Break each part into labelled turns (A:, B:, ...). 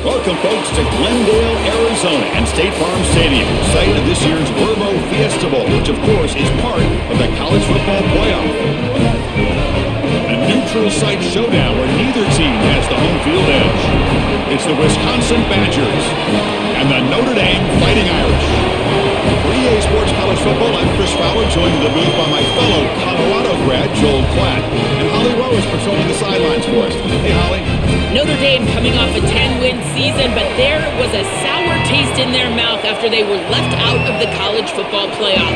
A: Welcome, folks, to Glendale, Arizona, and State Farm Stadium, site of this year's Verbo Fiesta Bowl, which, of course, is part of the college football playoff. A neutral site showdown where neither team has the home field edge. It's the Wisconsin Badgers and the Notre Dame Fighting Irish. For EA Sports College Football, I'm Chris Fowler, joined in the booth by my fellow Colorado grad, Joel Klatt, and Holly Rose patrolling the sidelines for us. Hey, Holly.
B: Notre Dame coming off a 10-win season, but there was a sour taste in their mouth after they were left out of the college football playoff.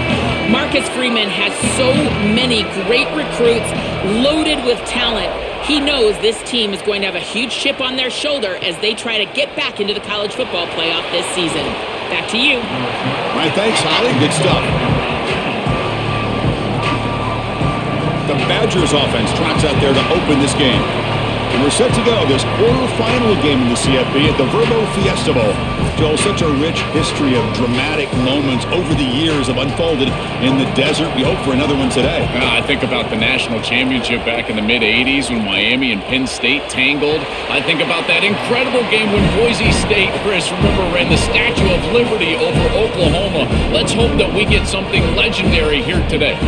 B: Marcus Freeman has so many great recruits, loaded with talent. He knows this team is going to have a huge chip on their shoulder as they try to get back into the college football playoff this season. Back to you.
A: My thanks, Holly. Good stuff. The Badgers offense trots out there to open this game. And we're set to go this quarterfinal game in the CFB at the Verbo Fiesta Bowl. Joel, such a rich history of dramatic moments over the years have unfolded in the desert. We hope for another one today.
C: I think about the national championship back in the mid-'80s when Miami and Penn State tangled. I think about that incredible game when Boise State, Chris, remember, ran the Statue of Liberty over Oklahoma. Let's hope that we get something legendary here today.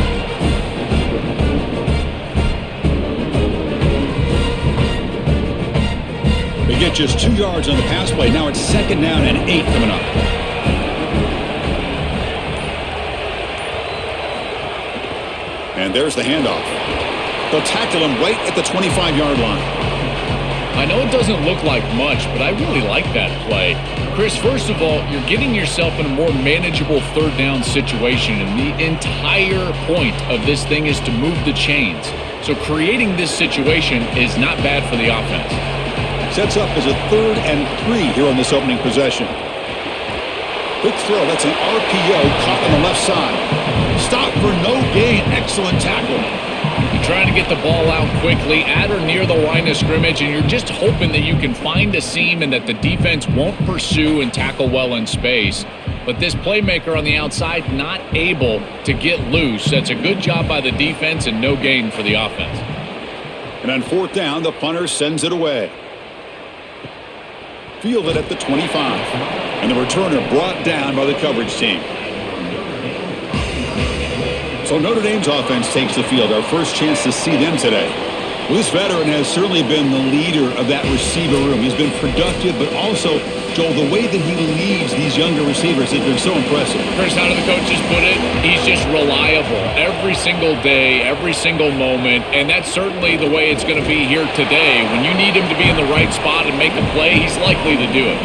A: They get just 2 yards on the pass play. Now it's 2nd down and 8 coming up. And there's the handoff. They'll tackle him right at the 25-yard line.
C: I know it doesn't look like much, but I really like that play. Chris, first of all, you're getting yourself in a more manageable 3rd down situation, and the entire point of this thing is to move the chains. So creating this situation is not bad for the offense.
A: Sets up as a 3rd and 3 here on this opening possession. Quick throw. That's an RPO caught on the left side. Stop for no gain. Excellent tackle.
C: You're trying to get the ball out quickly at or near the line of scrimmage, and you're just hoping that you can find a seam and that the defense won't pursue and tackle well in space. But this playmaker on the outside not able to get loose. That's a good job by the defense and no gain for the offense.
A: And on 4th down, the punter sends it away. Fielded at the 25. And the returner brought down by the coverage team. So Notre Dame's offense takes the field. Our first chance to see them today. Well, this veteran has certainly been the leader of that receiver room. He's been productive, but also, Joel, the way that he leads these younger receivers has been so impressive.
C: Chris, how do the coaches put it? He's just reliable every single day, every single moment, and that's certainly the way it's going to be here today. When you need him to be in the right spot and make a play, he's likely to do it.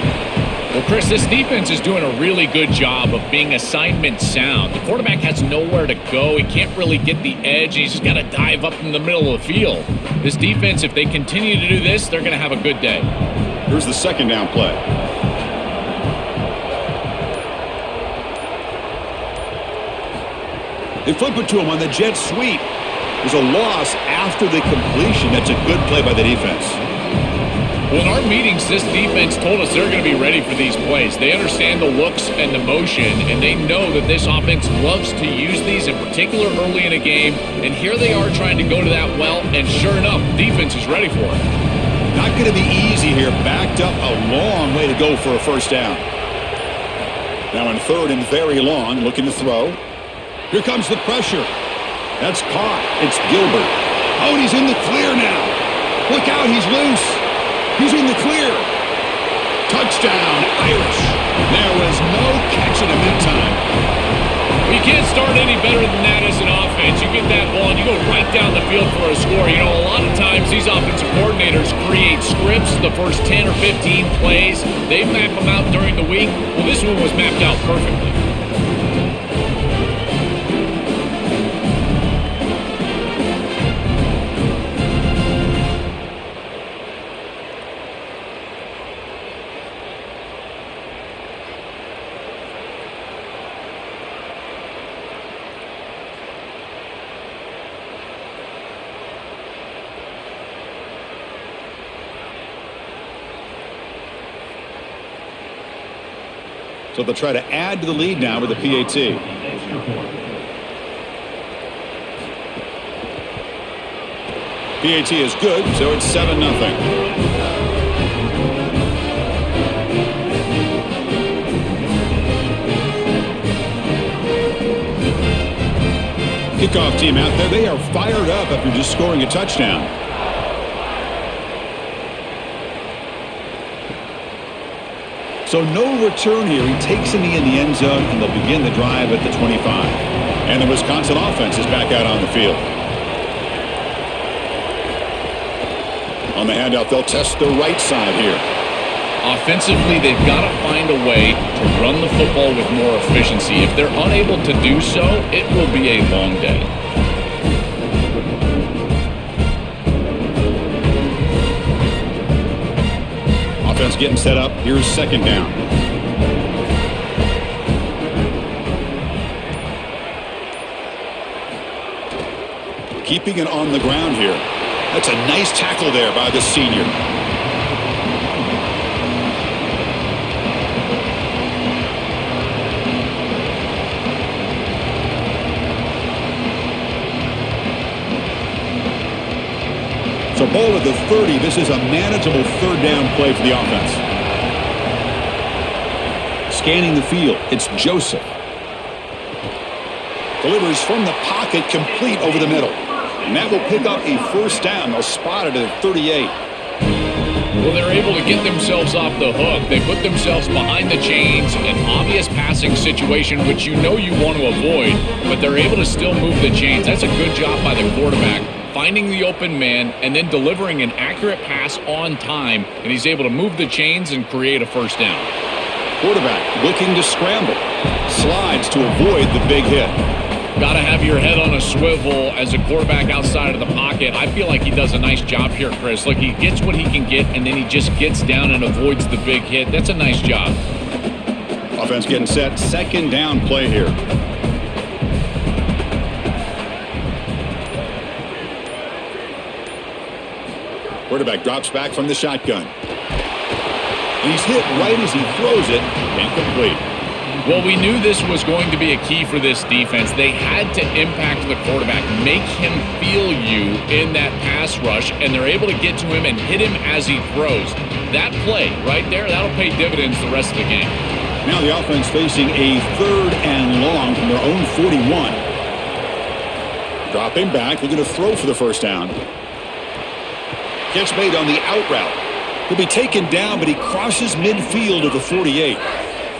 C: Well, Chris, this defense is doing a really good job of being assignment sound. The quarterback has nowhere to go. He can't really get the edge. He's just got to dive up in the middle of the field. This defense, if they continue to do this, they're going to have a good day.
A: Here's the 2nd down play. They flip it to him on the jet sweep. There's a loss after the completion. That's a good play by the defense.
C: Well, in our meetings, this defense told us they're going to be ready for these plays. They understand the looks and the motion, and they know that this offense loves to use these, in particular early in a game. And here they are trying to go to that well, and sure enough, defense is ready for it.
A: Not going to be easy here. Backed up a long way to go for a 1st down. Now in 3rd and very long, looking to throw. Here comes the pressure. That's caught. It's Gilbert. Oh, and he's in the clear now. Look out, he's loose. He's in the clear. Touchdown, Irish. There was no catching him that time.
C: You can't start any better than that as an offense. You get that ball and you go right down the field for a score. You know, a lot of times these offensive coordinators create scripts, the first 10 or 15 plays. They map them out during the week. Well, this one was mapped out perfectly.
A: So they'll try to add to the lead now with the PAT. PAT is good, so it's 7-0. kickoff team out there, they are fired up after just scoring a touchdown. So no return here. He takes in the end zone, and they'll begin the drive at the 25. And the Wisconsin offense is back out on the field. On the handoff, they'll test the right side here.
C: Offensively, they've got to find a way to run the football with more efficiency. If they're unable to do so, it will be a long day.
A: Offense getting set up. Here's second down. Keeping it on the ground here. That's a nice tackle there by the senior. So ball at the 30. This is a manageable third down play for the offense. Scanning the field. It's Joseph. Delivers from the pocket, complete over the middle. And that will pick up a first down. They'll spot it at 38.
C: Well, they're able to get themselves off the hook. They put themselves behind the chains, an obvious passing situation, which you know you want to avoid, but they're able to still move the chains. That's a good job by the quarterback, finding the open man and then delivering an accurate pass on time, and he's able to move the chains and create a first down.
A: Quarterback looking to scramble. Slides to avoid the big hit.
C: Got to have your head on a swivel as a quarterback outside of the pocket. I feel like he does a nice job here, Chris. Like, he gets what he can get, and then he just gets down and avoids the big hit. That's a nice job.
A: Offense getting set. Second down play here. Quarterback drops back from the shotgun. He's hit right as he throws it. Incomplete.
C: Well, we knew this was going to be a key for this defense. They had to impact the quarterback, make him feel you in that pass rush, and they're able to get to him and hit him as he throws. That play right there, that'll pay dividends the rest of the game.
A: Now the offense facing a third and long from their own 41. Dropping back, looking to throw for the first down. Catch made on the out route. He'll be taken down, but he crosses midfield of the 48.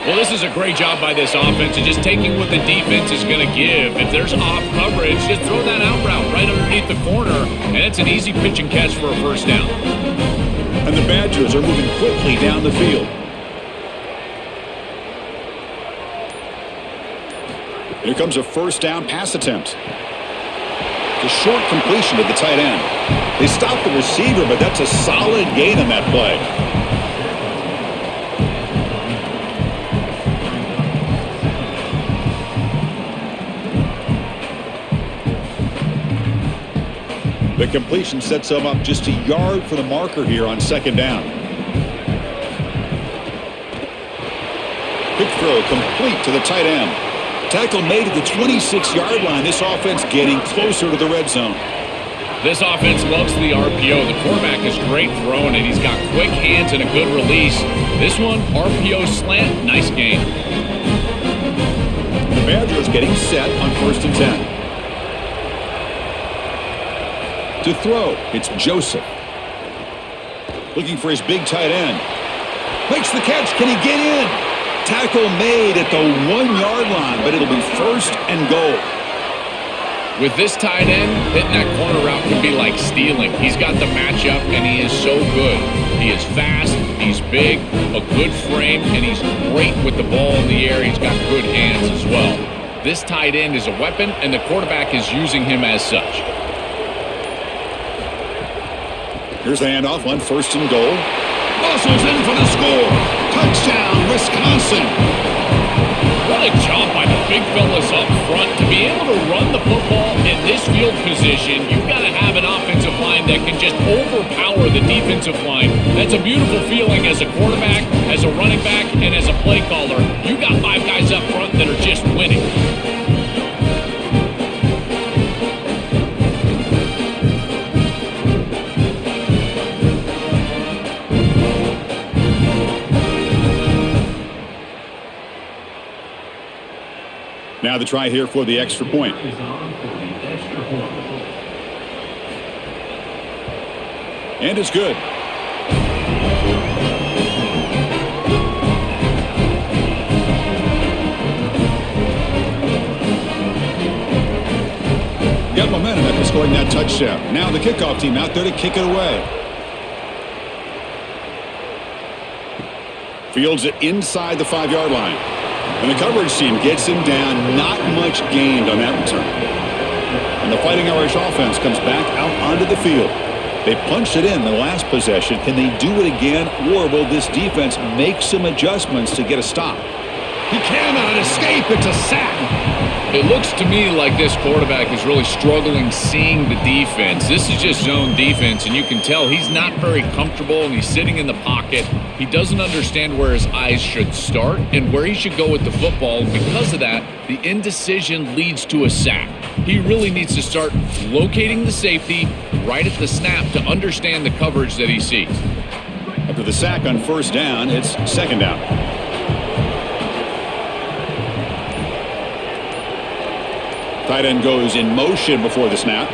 C: Well, this is a great job by this offense of just taking what the defense is going to give. If there's off coverage, just throw that out route right underneath the corner, and it's an easy pitch and catch for a first down.
A: And the Badgers are moving quickly down the field. Here comes a first down pass attempt. The short completion to the tight end. They stop the receiver, but that's a solid gain on that play. The completion sets them up just a yard for the marker here on second down. Quick throw complete to the tight end. Tackle made at the 26-yard line. This offense getting closer to the red zone.
C: This offense loves the RPO. The quarterback is great throwing it. He's got quick hands and a good release. This one, RPO slant, nice game.
A: The Badgers getting set on 1st and 10. To throw, it's Joseph. Looking for his big tight end. Makes the catch. Can he get in? Tackle made at the 1-yard line, but it'll be first and goal.
C: With this tight end, hitting that corner route can be like stealing. He's got the matchup, and he is so good. He is fast, he's big, a good frame, and he's great with the ball in the air. He's got good hands as well. This tight end is a weapon, and the quarterback is using him as such.
A: Here's the handoff on 1st and goal. Muscles in for the score. Touchdown, Wisconsin.
C: What a job by the big fellas up front. To be able to run the football in this field position, you've got to have an offensive line that can just overpower the defensive line. That's a beautiful feeling as a quarterback, as a running back, and as a play caller. You got 5 guys up front that are just winning.
A: Now the try here for the extra point. And it's good. Got momentum after scoring that touchdown. Now the kickoff team out there to kick it away. Fields it inside the 5-yard line. And the coverage team gets him down. Not much gained on that return. And the Fighting Irish offense comes back out onto the field. They punched it in the last possession. Can they do it again, or will this defense make some adjustments to get a stop?
C: He cannot escape. It's a sack. It looks to me like this quarterback is really struggling seeing the defense. This is just zone defense, and you can tell he's not very comfortable, and he's sitting in the pocket. He doesn't understand where his eyes should start and where he should go with the football. Because of that, the indecision leads to a sack. He really needs to start locating the safety right at the snap to understand the coverage that he sees.
A: After the sack on first down, it's second down. Tight end goes in motion before the snap.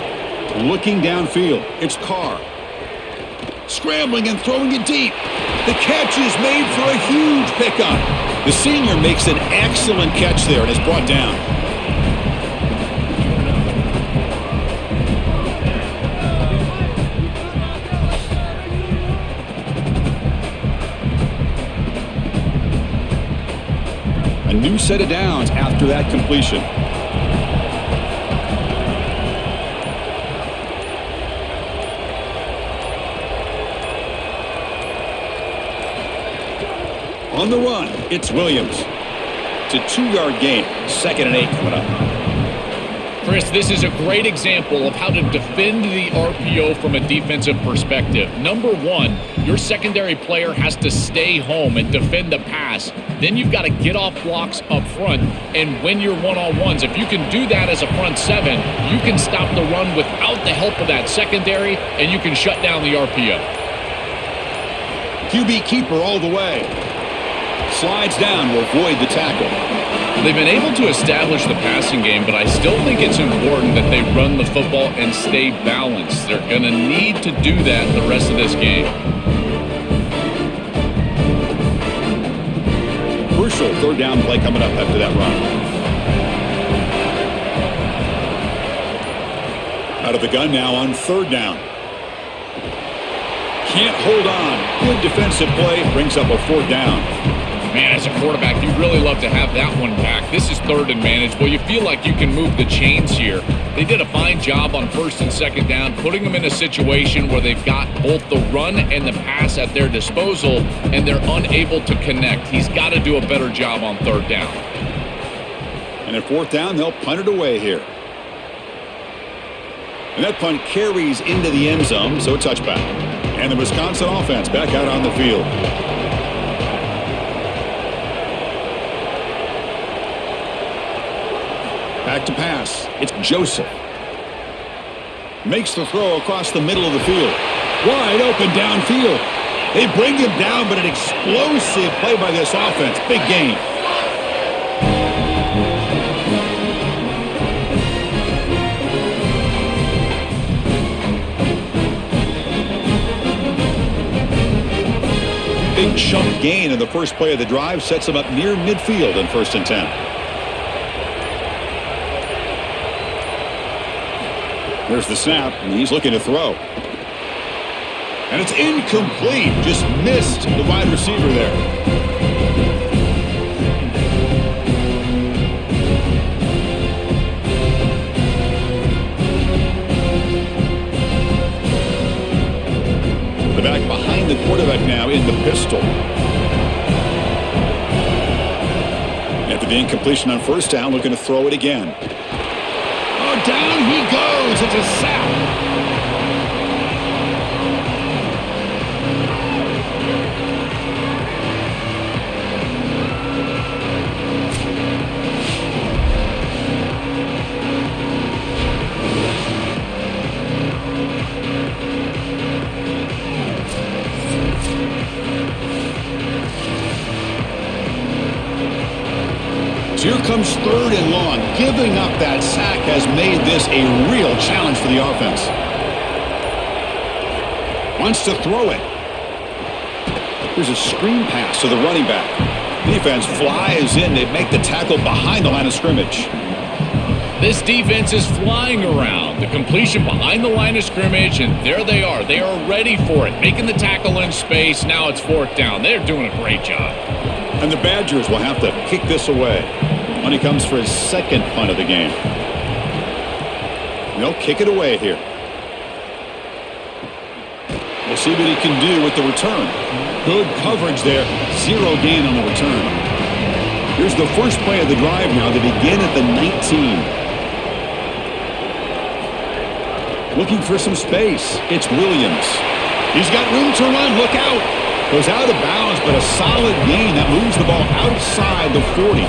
A: Looking downfield, it's Carr. Scrambling and throwing it deep. The catch is made for a huge pickup. The senior makes an excellent catch there and is brought down. A new set of downs after that completion. On the run, it's Williams. It's a 2-yard gain. 2nd and 8 coming up.
C: Chris, this is a great example of how to defend the RPO from a defensive perspective. Number one, your secondary player has to stay home and defend the pass. Then you've got to get off blocks up front and win your one-on-ones. If you can do that as a front seven, you can stop the run without the help of that secondary, and you can shut down the RPO.
A: QB keeper all the way. Slides down to avoid the tackle.
C: They've been able to establish the passing game, but I still think it's important that they run the football and stay balanced. They're going to need to do that the rest of this game.
A: Crucial 3rd down play coming up after that run. Out of the gun now on 3rd down. Can't hold on. Good defensive play. Brings up a 4th down.
C: Man, as a quarterback, you'd really love to have that one back. This is 3rd and manageable. You feel like you can move the chains here. They did a fine job on 1st and 2nd down, putting them in a situation where they've got both the run and the pass at their disposal, and they're unable to connect. He's got to do a better job on 3rd down.
A: And at 4th down, they'll punt it away here. And that punt carries into the end zone, so a touchback. And the Wisconsin offense back out on the field. Back to pass. It's Joseph. Makes the throw across the middle of the field. Wide open downfield. They bring him down, but an explosive play by this offense. Big gain. Big chunk gain in the first play of the drive sets him up near midfield in 1st and 10. There's the snap, and he's looking to throw. And it's incomplete. Just missed the wide receiver there. The back behind the quarterback now in the pistol. After the incompletion on 1st down, looking to throw it again. Down he goes. It's a sack. So here comes 3rd and long. Giving up that sack has made this a real challenge for the offense. Wants to throw it. Here's a screen pass to the running back. Defense flies in. They make the tackle behind the line of scrimmage.
C: This defense is flying around. The completion behind the line of scrimmage, and there they are. They are ready for it. Making the tackle in space. Now it's 4th down. They're doing a great job.
A: And the Badgers will have to kick this away when he comes for his 2nd punt of the game. They'll kick it away here. We'll see what he can do with the return. Good coverage there. 0 gain on the return. Here's the first play of the drive now. They begin at the 19. Looking for some space. It's Williams. He's got room to run. Look out. Goes out of bounds, but a solid gain that moves the ball outside the 40.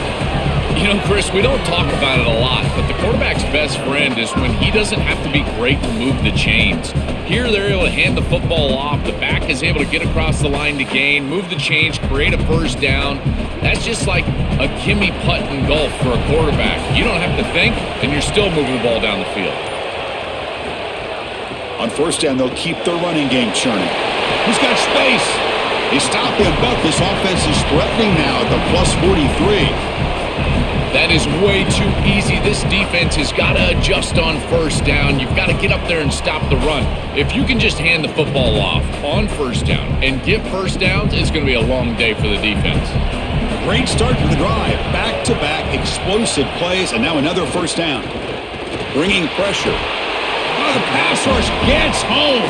C: You know, Chris, we don't talk about it a lot, but the quarterback's best friend is when he doesn't have to be great to move the chains. Here, they're able to hand the football off. The back is able to get across the line to gain, move the chains, create a 1st down. That's just like a gimme putt in golf for a quarterback. You don't have to think, and you're still moving the ball down the field.
A: On 1st down, they'll keep their running game churning. He's got space. They stop him, but this offense is threatening now at the +43.
C: That is way too easy. This defense has got to adjust on 1st down. You've got to get up there and stop the run. If you can just hand the football off on 1st down and get 1st downs, it's going to be a long day for the defense.
A: Great start to the drive. Back-to-back explosive plays, and now another 1st down. Bringing pressure. Oh, the pass rush gets home.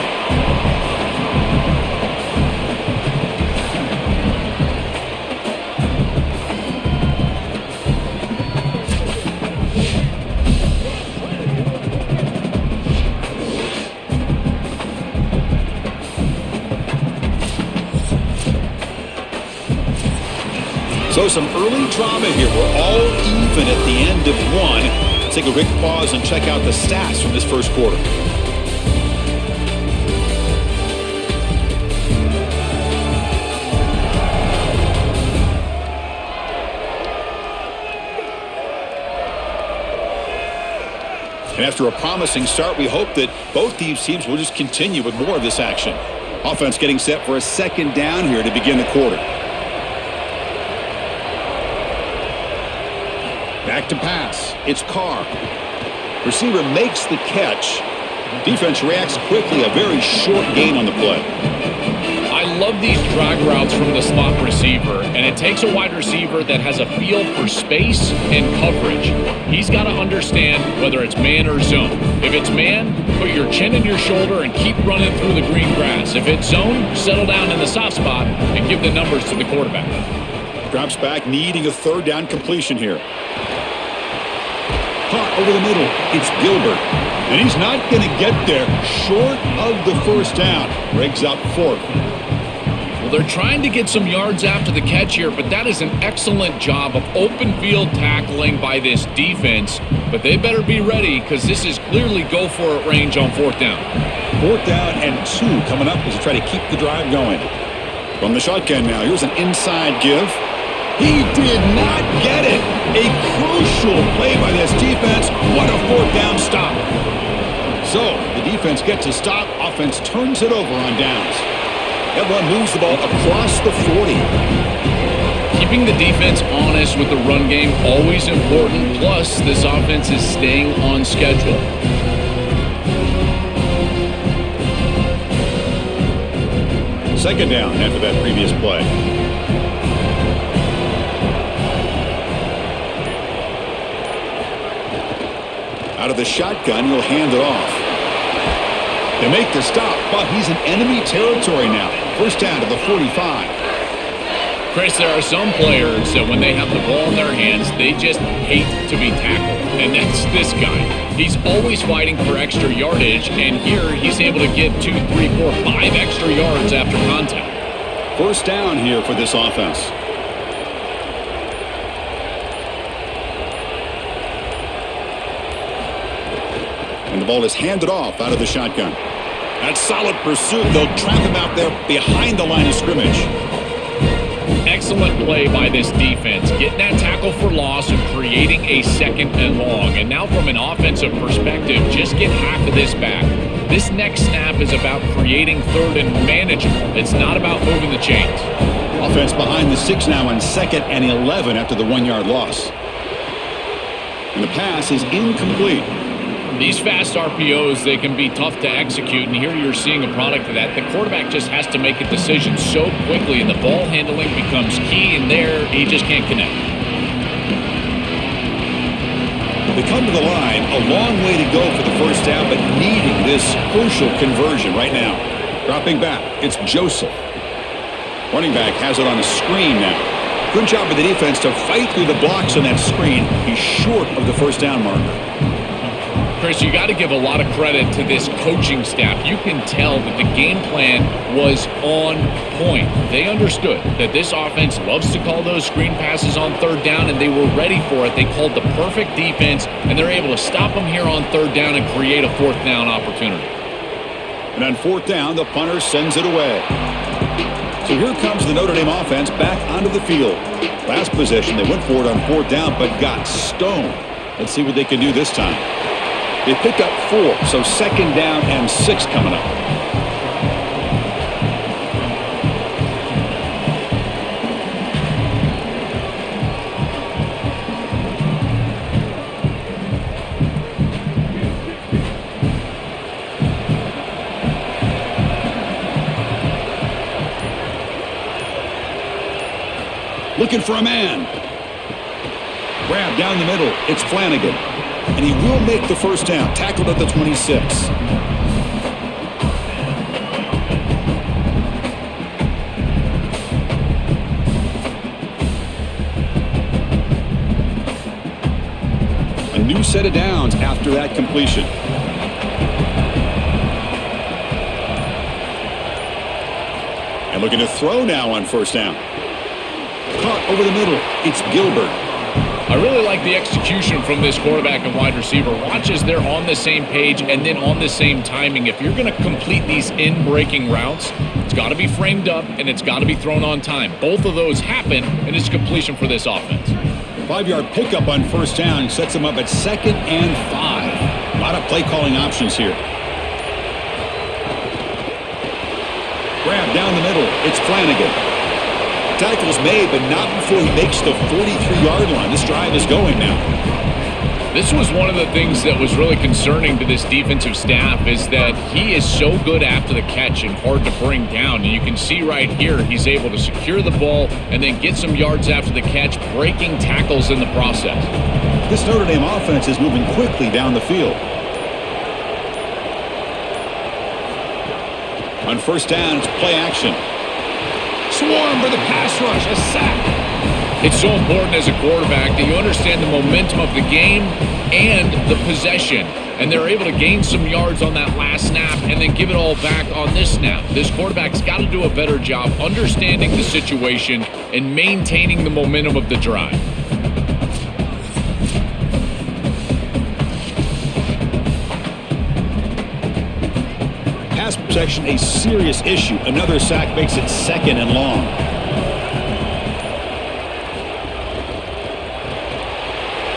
A: So some early drama here. We're all even at the end of 1. Let's take a quick pause and check out the stats from this 1st quarter. And after a promising start, we hope that both these teams will just continue with more of this action. Offense getting set for a 2nd down here to begin the quarter. Back to pass. It's Carr. Receiver makes the catch. Defense reacts quickly. A very short gain on the play.
C: I love these drag routes from the slot receiver, and it takes a wide receiver that has a feel for space and coverage. He's got to understand whether it's man or zone. If it's man, put your chin in your shoulder and keep running through the green grass. If it's zone, settle down in the soft spot and give the numbers to the quarterback.
A: Drops back, needing a 3rd down completion here. Caught over the middle. It's Gilbert. And he's not going to get there. Short of the 1st down. Rigs up 4th.
C: Well, they're trying to get some yards after the catch here, but that is an excellent job of open field tackling by this defense. But they better be ready because this is clearly go-for-it range on 4th down.
A: 4th down and 2 coming up as they try to keep the drive going. From the shotgun now, here's an inside give. He did not get it. A crucial play by this defense. What a 4th down stop. So the defense gets a stop. Offense turns it over on downs. Everyone moves the ball across the 40.
C: Keeping the defense honest with the run game, always important. Plus, this offense is staying on schedule.
A: Second down after that previous play. Out of the shotgun, he'll hand it off. They make the stop, but he's in enemy territory now. 1st down to the 45.
C: Chris, there are some players that when they have the ball in their hands, they just hate to be tackled. And that's this guy. He's always fighting for extra yardage, and here he's able to get 2, 3, 4, 5 extra yards after contact.
A: 1st down here for this offense. And the ball is handed off out of the shotgun. That's solid pursuit. They'll trap him out there behind the line of scrimmage.
C: excellent play by this defense, getting that tackle for loss and creating a 2nd and long. And now from an offensive perspective, just get half of this back. This next snap is about creating 3rd and manageable. It's not about moving the chains.
A: Offense behind the 6 now on 2nd and 11 after the 1-yard loss. And the pass is incomplete.
C: These fast RPOs, they can be tough to execute, and here you're seeing a product of that. The quarterback just has to make a decision so quickly, and the ball handling becomes key, and there he just can't connect.
A: They come to the line, a long way to go for the first down, but needing this crucial conversion right now. Dropping back, it's Joseph. Running back has it on a screen now. Good job by the defense to fight through the blocks on that screen. He's short of the first down marker.
C: Chris, you got to give a lot of credit to this coaching staff. You can tell that the game plan was on point. They understood that this offense loves to call those screen passes on 3rd down, and they were ready for it. They called the perfect defense, and they're able to stop them here on 3rd down and create a 4th down opportunity.
A: And on 4th down, the punter sends it away. So here comes the Notre Dame offense back onto the field. Last possession, they went for it on 4th down, but got stoned. Let's see what they can do this time. They pick up 4, so 2nd down and 6 coming up. Looking for a man. Grab down the middle. It's Flanagan. And he will make the first down. Tackled at the 26. A new set of downs after that completion. And looking to throw now on first down. Caught over the middle. It's Gilbert.
C: I really like the execution from this quarterback and wide receiver. Watch as they're on the same page and then on the same timing. If you're going to complete these in-breaking routes, it's got to be framed up and it's got to be thrown on time. Both of those happen, and it's completion for this offense.
A: 5-yard pickup on first down sets them up at 2nd and 5. A lot of play-calling options here. Grab down the middle. It's Flanagan. Tackle's made, but not before he makes the 43-yard line. This drive is going now.
C: This was one of the things that was really concerning to this defensive staff, is that he is so good after the catch and hard to bring down. And you can see right here, he's able to secure the ball and then get some yards after the catch, breaking tackles in the process.
A: This Notre Dame offense is moving quickly down the field. On first down, it's play action. Swarm for the pass rush, a sack.
C: It's so important as a quarterback that you understand the momentum of the game and the possession. And they're able to gain some yards on that last snap and then give it all back on this snap. This quarterback's got to do a better job understanding the situation and maintaining the momentum of the drive.
A: Pass protection, a serious issue. Another sack makes it 2nd and long.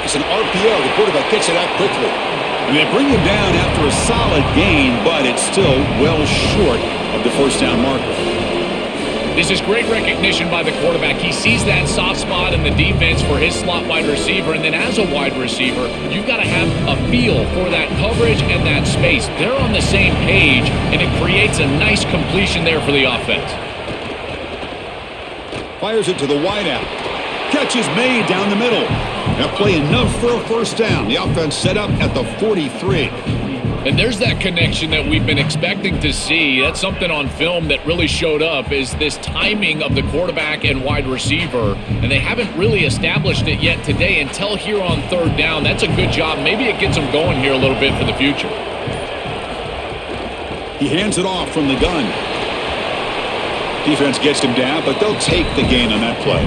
A: It's an RPO. The quarterback gets it out quickly. And they bring him down after a solid gain, but it's still well short of the first down marker.
C: This is great recognition by the quarterback. He sees that soft spot in the defense for his slot wide receiver, and then as a wide receiver, you've got to have a feel for that coverage and that space. They're on the same page, and it creates a nice completion there for the offense.
A: Fires it to the wideout. Catch is made down the middle. That play enough for a first down. The offense set up at the 43.
C: And there's that connection that we've been expecting to see. That's something on film that really showed up, is this timing of the quarterback and wide receiver. And they haven't really established it yet today until here on third down. That's a good job. Maybe it gets them going here a little bit for the future.
A: He hands it off from the gun. Defense gets him down, but they'll take the gain on that play.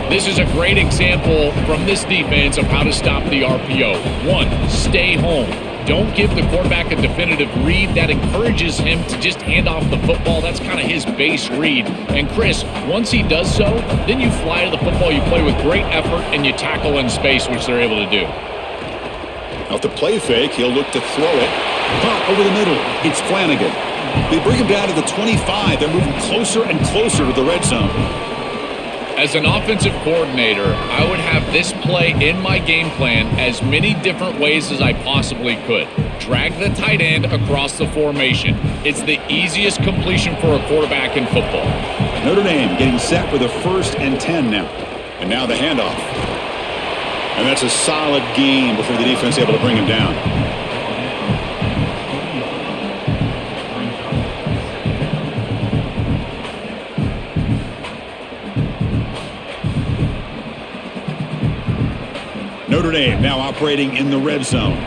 C: This is a great example from this defense of how to stop the RPO. 1, stay home. Don't give the quarterback a definitive read. That encourages him to just hand off the football. That's kind of his base read. And Chris, once he does so, then you fly to the football, you play with great effort, and you tackle in space, which they're able to do.
A: Off the play fake, he'll look to throw it. Pop over the middle. It's Flanagan. They bring him down to the 25. They're moving closer and closer to the red zone.
C: As an offensive coordinator, I would have this play in my game plan as many different ways as I possibly could. Drag the tight end across the formation. It's the easiest completion for a quarterback in football.
A: Notre Dame getting set with a 1st and 10 now. And now the handoff. And that's a solid gain before the defense able to bring him down. Notre Dame now operating in the red zone.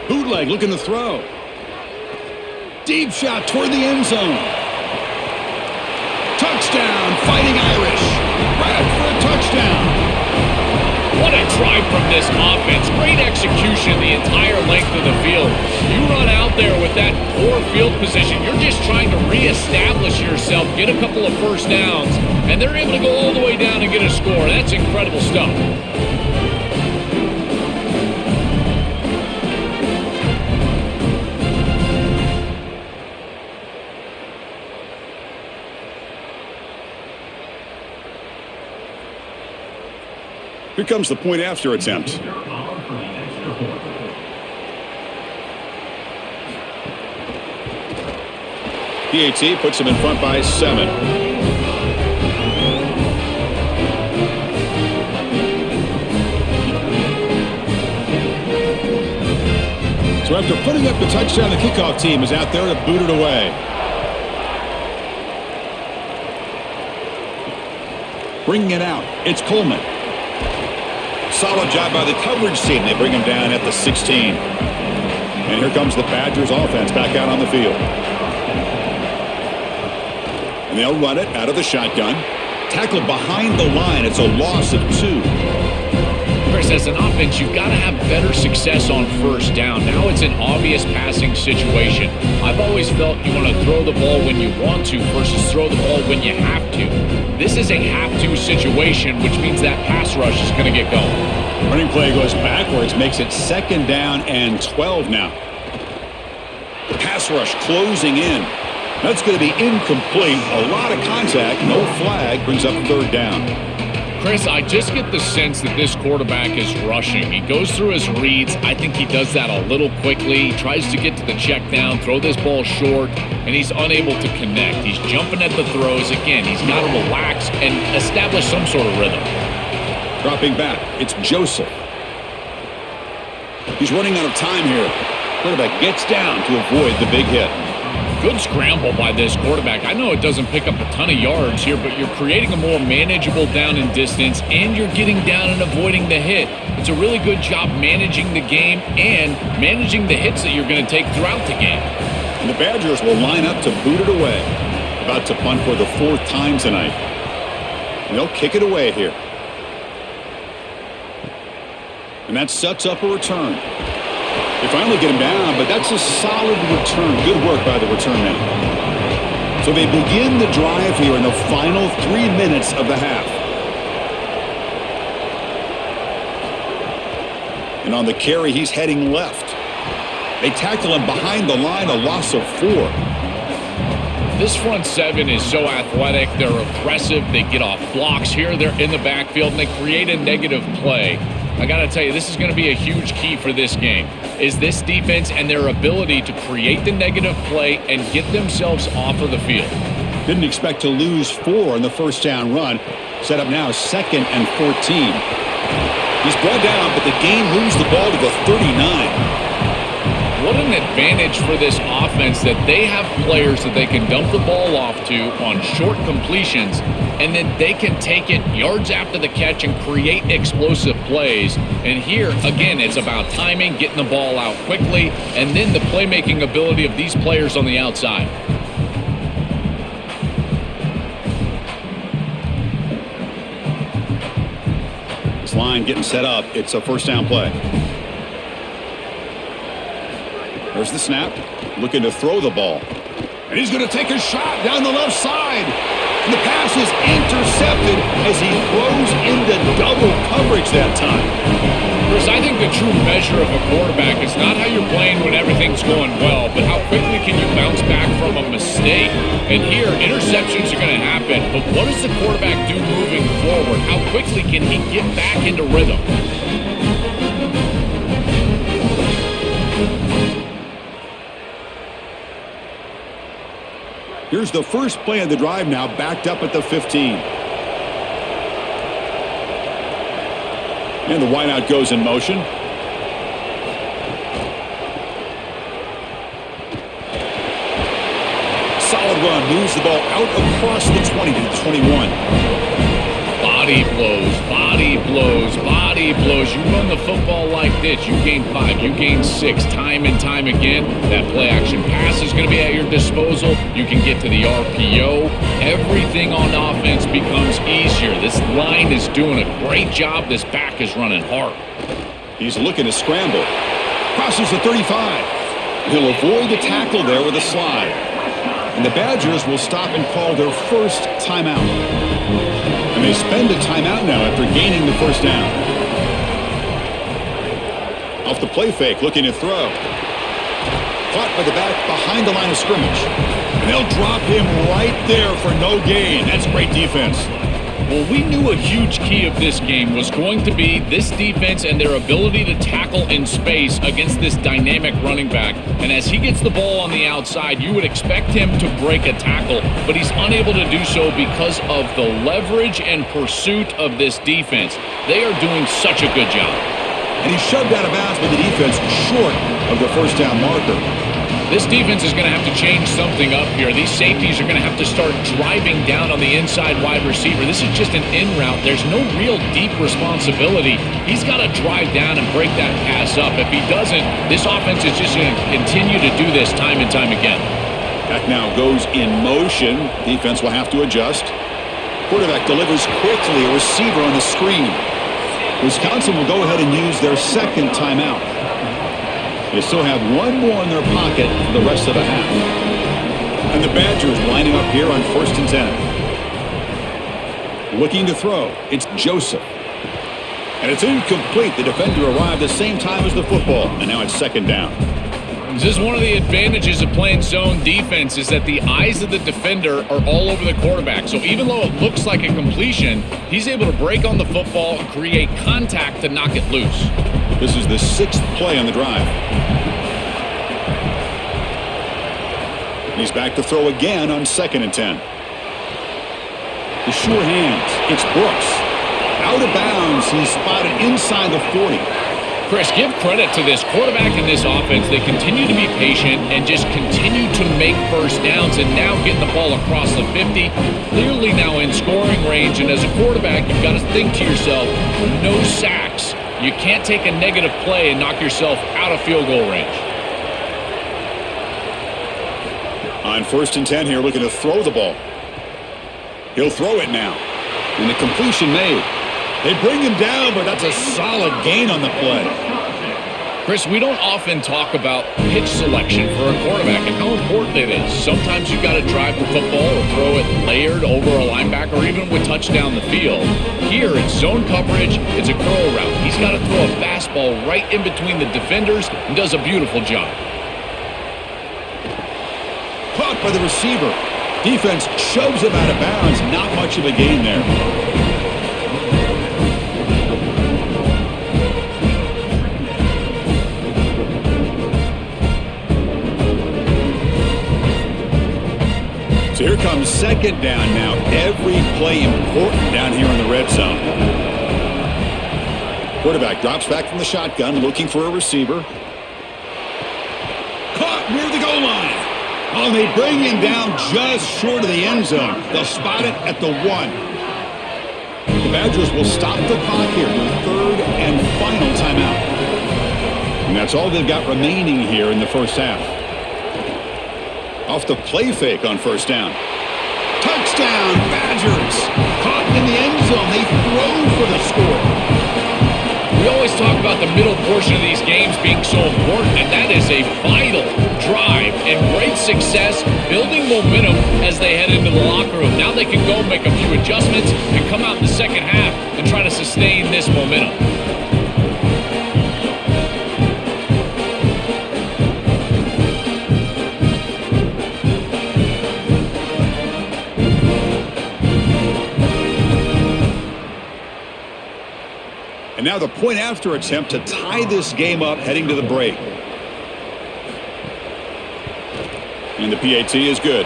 A: Bootleg looking to throw. Deep shot toward the end zone. Touchdown, Fighting Irish. Right for a touchdown.
C: What a drive from this offense. Great execution the entire length of the field. You run out there with that poor field position. You're just trying to reestablish yourself, get a couple of first downs, and they're able to go all the way down and get a score. That's incredible stuff.
A: Here comes the point after attempt. PAT puts him in front by 7. So after putting up the touchdown, the kickoff team is out there to boot it away. Bringing it out, it's Coleman. Solid job by the coverage team. They bring him down at the 16. And here comes the Badgers offense back out on the field. And they'll run it out of the shotgun. Tackled behind the line. It's a loss of 2.
C: Chris, as an offense, you've got to have better success on first down. Now it's an obvious passing situation. I've always felt you want to throw the ball when you want to versus throw the ball when you have to. This is a have-to situation, which means that pass rush is going to get going.
A: Running play goes backwards, makes it 2nd down and 12 now. Pass rush closing in. That's going to be incomplete. A lot of contact, no flag, brings up 3rd down.
C: Chris, I just get the sense that this quarterback is rushing. He goes through his reads. I think he does that a little quickly. He tries to get to the check down, throw this ball short, and he's unable to connect. He's jumping at the throws. Again, he's got to relax and establish some sort of rhythm.
A: Dropping back, it's Joseph. He's running out of time here. Quarterback gets down to avoid the big hit.
C: Good scramble by this quarterback. I know it doesn't pick up a ton of yards here, but you're creating a more manageable down and distance, and you're getting down and avoiding the hit. It's a really good job managing the game and managing the hits that you're going to take throughout the game.
A: And the Badgers will line up to boot it away. About to punt for the 4th time tonight. And they'll kick it away here. And that sets up a return. They finally get him down, but that's a solid return. Good work by the return man. So they begin the drive here in the final 3 minutes of the half. And on the carry, he's heading left. They tackle him behind the line, a loss of 4.
C: This front 7 is so athletic. They're aggressive. They get off blocks here. They're in the backfield, and they create a negative play. I got to tell you, this is going to be a huge key for this game, is this defense and their ability to create the negative play and get themselves off of the field.
A: Didn't expect to lose 4 in the first down run. Set up now 2nd and 14. He's brought down, but the game moves the ball to the 39.
C: What an advantage for this offense that they have players that they can dump the ball off to on short completions, and then they can take it yards after the catch and create explosive plays. And here, again, it's about timing, getting the ball out quickly, and then the playmaking ability of these players on the outside.
A: line getting set up. It's a first down play. There's the snap. Looking to throw the ball. And he's going to take a shot down the left side. And the pass is intercepted as he throws into double coverage that time.
C: Chris, I think the true measure of a quarterback is not how you're playing when everything's going well, but how quickly can you bounce back from a mistake. And here, interceptions are going to happen, but what does the quarterback do moving forward? How quickly can he get back into rhythm?
A: Here's the first play of the drive now, backed up at the 15. And the wideout goes in motion. Solid run, moves the ball out across the 20 to the 21.
C: Body blows, body blows, body blows. You run the football like this, you gain 5, you gain 6, time and time again. That play action pass is going to be at your disposal. You can get to the RPO. Everything on offense becomes easier. This line is doing a great job. This back is running hard.
A: He's looking to scramble. Crosses the 35. He'll avoid the tackle there with a slide. And the Badgers will stop and call their first timeout. And they spend a timeout now after gaining the first down. Off the play fake, looking to throw. Caught by the back behind the line of scrimmage. And they'll drop him right there for no gain. That's great defense.
C: Well, we knew a huge key of this game was going to be this defense and their ability to tackle in space against this dynamic running back. And as he gets the ball on the outside, you would expect him to break a tackle, but he's unable to do so because of the leverage and pursuit of this defense. They are doing such a good job.
A: And he shoved out of bounds with the defense short of the first down marker.
C: This defense is going to have to change something up here. These safeties are going to have to start driving down on the inside wide receiver. This is just an in route. There's no real deep responsibility. He's got to drive down and break that pass up. If he doesn't, this offense is just going to continue to do this time and time again.
A: Back now goes in motion. Defense will have to adjust. Quarterback delivers quickly. A receiver on the screen. Wisconsin will go ahead and use their second timeout. They still have one more in their pocket for the rest of the half. And the Badgers lining up here on 1st and 10. Looking to throw. It's Joseph. And it's incomplete. The defender arrived the same time as the football. And now it's second down.
C: This is one of the advantages of playing zone defense is that the eyes of the defender are all over the quarterback. So even though it looks like a completion, he's able to break on the football and create contact to knock it loose.
A: This is the 6th play on the drive. He's back to throw again on 2nd and 10. The sure hands. It's Brooks. Out of bounds. He's spotted inside the 40.
C: Chris, give credit to this quarterback and this offense. They continue to be patient and just continue to make first downs and now getting the ball across the 50. Clearly now in scoring range. And as a quarterback, you've got to think to yourself, no sacks. You can't take a negative play and knock yourself out of field goal range.
A: On 1st and 10 here, looking to throw the ball. He'll throw it now. And the completion made. They bring him down, but that's a solid gain on the play.
C: Chris, we don't often talk about pitch selection for a quarterback and how important it is. Sometimes you've got to drive the football or throw it layered over a linebacker or even with touch down the field. Here, it's zone coverage. It's a curl route. He's got to throw a fastball right in between the defenders and does a beautiful job.
A: Caught by the receiver. Defense shoves him out of bounds. Not much of a gain there. So here comes second down now. Every play important down here in the red zone. Quarterback drops back from the shotgun, looking for a receiver. Caught near the goal line. Oh, they bring him down just short of the end zone. They'll spot it at the 1. The Badgers will stop the clock here with the 3rd and final timeout. And that's all they've got remaining here in the first half. Off the play fake on 1st down. Touchdown, Badgers! Caught in the end zone. They throw for the score.
C: talk about the middle portion of these games being so important, and that is a vital drive and great success, building momentum as they head into the locker room. Now they can go make a few adjustments and come out in the second half and try to sustain this momentum.
A: And now the point-after attempt to tie this game up heading to the break. And the PAT is good.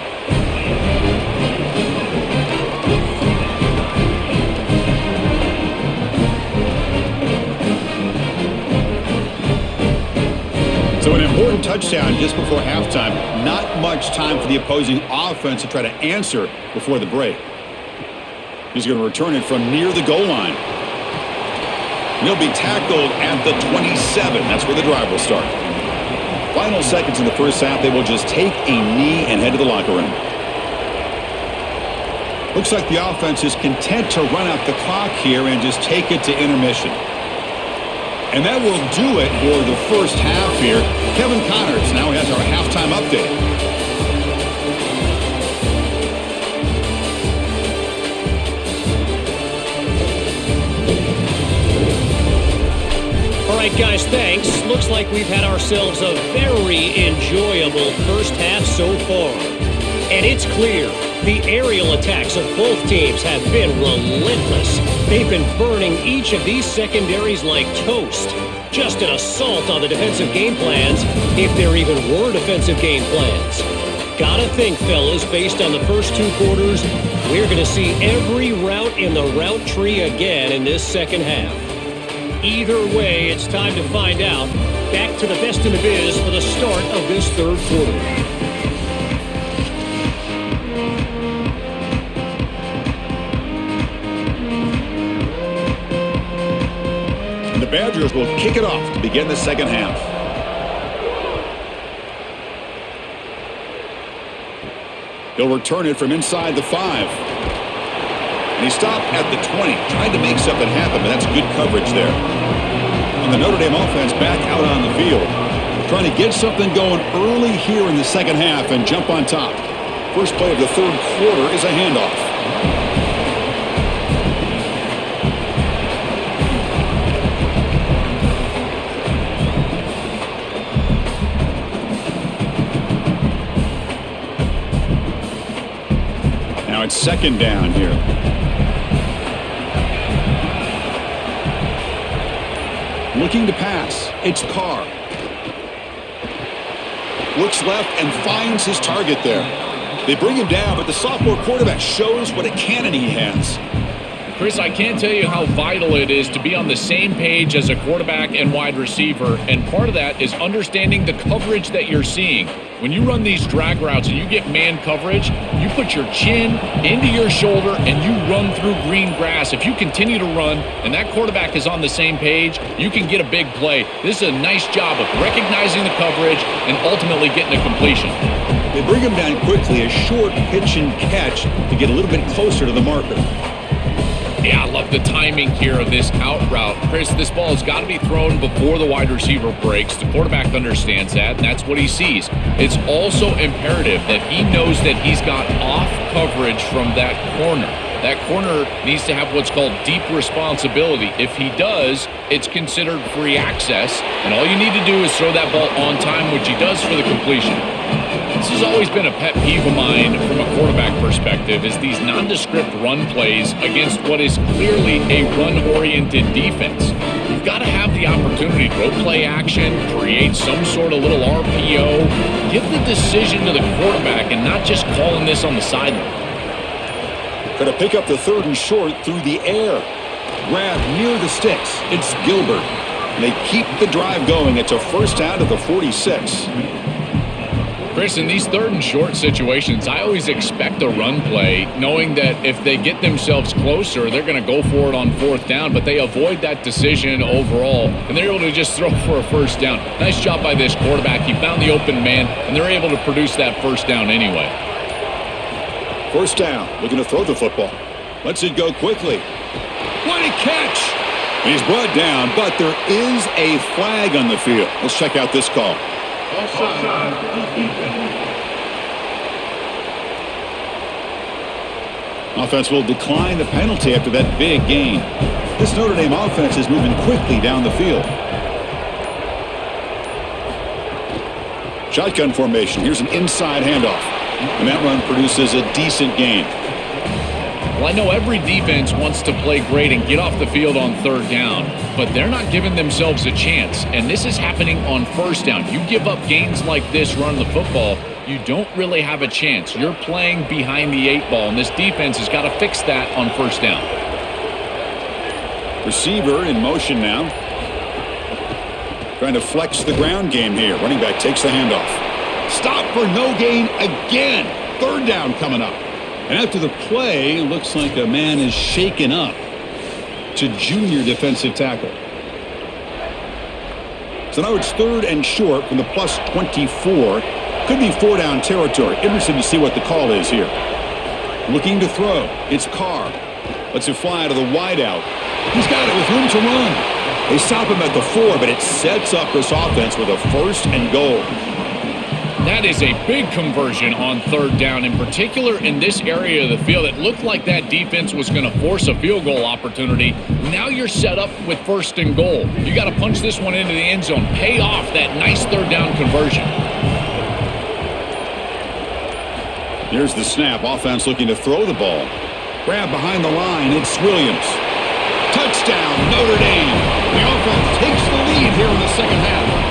A: So an important touchdown just before halftime. Not much time for the opposing offense to try to answer before the break. He's going to return it from near the goal line. He'll be tackled at the 27. That's where the drive will start. Final seconds in the first half, they will just take a knee and head to the locker room. Looks like the offense is content to run out the clock here and just take it to intermission. And that will do it for the first half here. Kevin Connors now has our halftime update.
D: All right, guys, thanks. Looks like we've had ourselves a very enjoyable first half so far. And it's clear the aerial attacks of both teams have been relentless. They've been burning each of these secondaries like toast. Just an assault on the defensive game plans, if there even were defensive game plans. Gotta think, fellas, based on the first two quarters, we're going to see every route in the route tree again in this second half. Either way, it's time to find out. Back to the best in the biz for the start of this third quarter.
A: And the Badgers will kick it off to begin the second half. He'll return it from inside the 5. And he stopped at the 20. Tried to make something happen, but that's good coverage there. And the Notre Dame offense back out on the field. Trying to get something going early here in the second half and jump on top. First play of the third quarter is a handoff. Now it's second down here. Looking to pass. It's Carr. Looks left and finds his target there. They bring him down, but the sophomore quarterback shows what a cannon he has.
C: Chris, I can't tell you how vital it is to be on the same page as a quarterback and wide receiver, and part of that is understanding the coverage that you're seeing. When you run these drag routes and you get man coverage, you put your chin into your shoulder and you run through green grass. If you continue to run and that quarterback is on the same page, you can get a big play. This is a nice job of recognizing the coverage and ultimately getting a completion.
A: They bring him down quickly, a short pitch and catch to get a little bit closer to the marker.
C: Yeah, I love the timing here of this out route. Chris, this ball has got to be thrown before the wide receiver breaks. The quarterback understands that, and that's what he sees. It's also imperative that he knows that he's got off coverage from that corner. That corner needs to have what's called deep responsibility. If he does, it's considered free access, and all you need to do is throw that ball on time, which he does for the completion. This has always been a pet peeve of mine from a quarterback perspective, is these nondescript run plays against what is clearly a run-oriented defense. You've got to have the opportunity to go play action, create some sort of little RPO, give the decision to the quarterback and not just calling this on the sideline.
A: Going to pick up the third and short through the air. Grab near the sticks. It's Gilbert. And they keep the drive going. It's a first down to the 46.
C: Chris, in these third and short situations, I always expect a run play, knowing that if they get themselves closer, they're going to go for it on fourth down, but they avoid that decision overall, and they're able to just throw for a first down. Nice job by this quarterback. He found the open man, and they're able to produce that first down anyway.
A: First down, looking to throw the football. Lets it go quickly. What a catch! He's brought down, but there is a flag on the field. Let's check out this call. Offense will decline the penalty after that big gain. This Notre Dame offense is moving quickly down the field. Shotgun formation. Here's an inside handoff. And that run produces a decent gain.
C: Well, I know every defense wants to play great and get off the field on third down, but they're not giving themselves a chance, and this is happening on first down. You give up gains like this running the football, you don't really have a chance. You're playing behind the 8 ball, and this defense has got to fix that on first down.
A: Receiver in motion now. Trying to flex the ground game here. Running back takes the handoff. Stop for no gain again. Third down coming up. And after the play, looks like a man is shaken up to junior defensive tackle. So now it's third and short from the plus 24. Could be 4-down territory. Interested to see what the call is here. Looking to throw. It's Carr. Lets it fly to the wideout. He's got it with room to run. They stop him at the 4, but it sets up this offense with a first and goal.
C: That is a big conversion on third down, in particular in this area of the field. It looked like that defense was going to force a field goal opportunity. Now you're set up with first and goal. You got to punch this one into the end zone. Pay off that nice third down conversion.
A: Here's the snap. Offense looking to throw the ball. Grab behind the line. It's Williams. Touchdown, Notre Dame. The offense takes the lead here in the second half.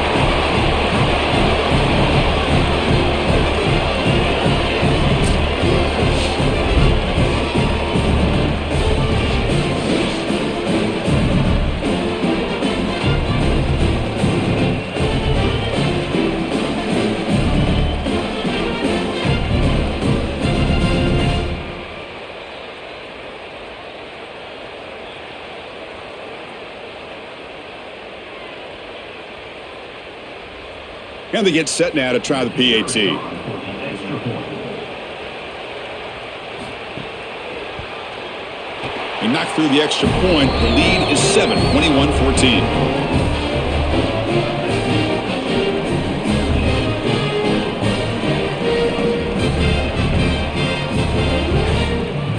A: And they get set now to try the PAT. He knocked through the extra point. The lead is 7, 21-14.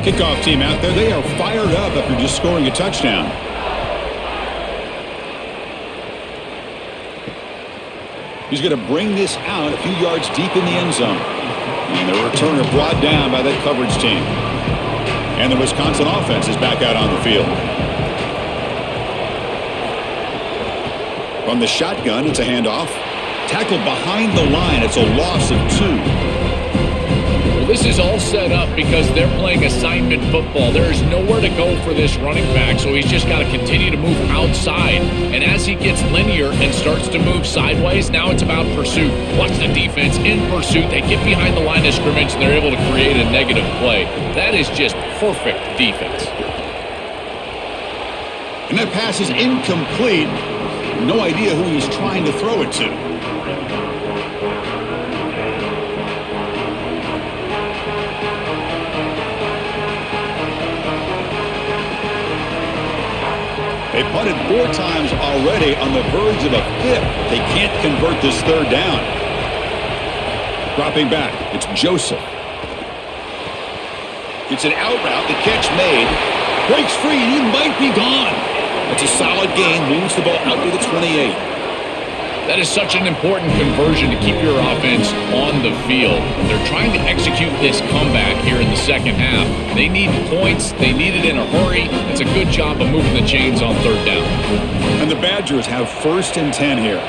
A: Kickoff team out there. They are fired up after just scoring a touchdown. He's going to bring this out a few yards deep in the end zone. And the returner brought down by that coverage team. And the Wisconsin offense is back out on the field. From the shotgun, it's a handoff. Tackled behind the line. It's a loss of 2.
C: Well, this is all set up because they're playing assignment football. There is nowhere to go for this running back, so he's just got to continue to move outside. And as he gets linear and starts to move sideways, now it's about pursuit. Watch the defense in pursuit. They get behind the line of scrimmage, and they're able to create a negative play. That is just perfect defense.
A: And that pass is incomplete. No idea who he's trying to throw it to. They punted 4 times already, on the verge of a 5th. They can't convert this third down. Dropping back, it's Joseph. It's an out route, the catch made. Breaks free, he might be gone. That's a solid gain, moves the ball out to the 28.
C: That is such an important conversion to keep your offense on the field. They're trying to execute this comeback here in the second half. They need points. They need it in a hurry. It's a good job of moving the chains on third down.
A: And the Badgers have first and 10 here.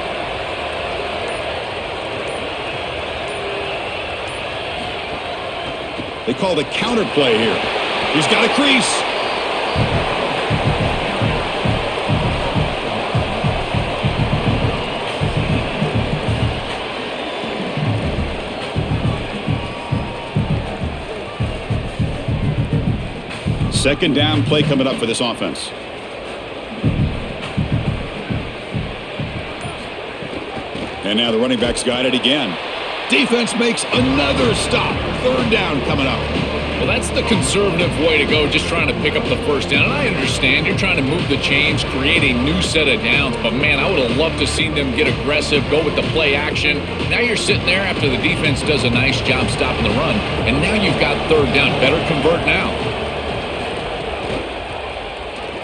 A: They call the counter play here. He's got a crease. Second down play coming up for this offense. And now the running back's got it again. Defense makes another stop. Third down coming up.
C: Well, that's the conservative way to go, just trying to pick up the first down. And I understand you're trying to move the chains, create a new set of downs, but man, I would have loved to see them get aggressive, go with the play action. Now you're sitting there after the defense does a nice job stopping the run, and now you've got third down. Better convert now.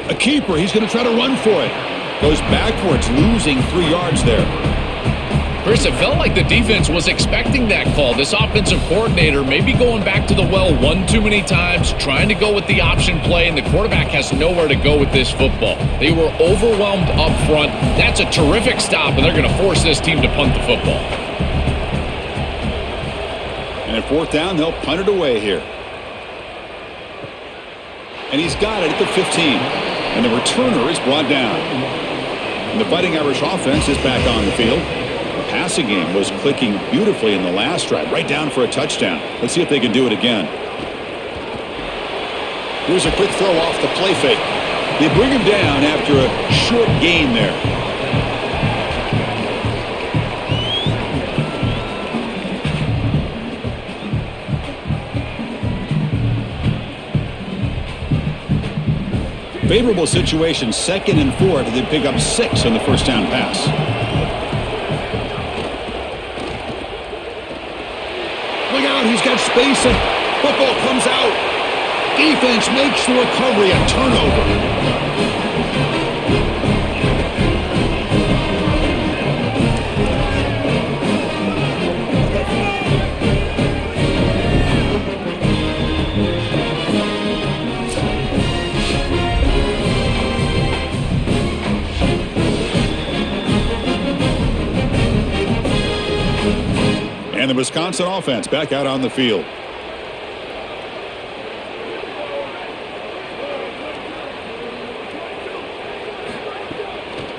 A: A keeper, he's going to try to run for it. Goes backwards, losing 3 yards there.
C: Chris, it felt like the defense was expecting that call. This offensive coordinator may be going back to the well one too many times, trying to go with the option play, and the quarterback has nowhere to go with this football. They were overwhelmed up front. That's a terrific stop, and they're going to force this team to punt the football.
A: And at fourth down, they'll punt it away here. And he's got it at the 15. And the returner is brought down. And the Fighting Irish offense is back on the field. The passing game was clicking beautifully in the last drive, right down for a touchdown. Let's see if they can do it again. Here's a quick throw off the play fake. They bring him down after a short gain there. Favorable situation, 2nd and 4. They pick up 6 on the first down pass. Look out, he's got space and football comes out. Defense makes the recovery, a turnover. And the Wisconsin offense back out on the field.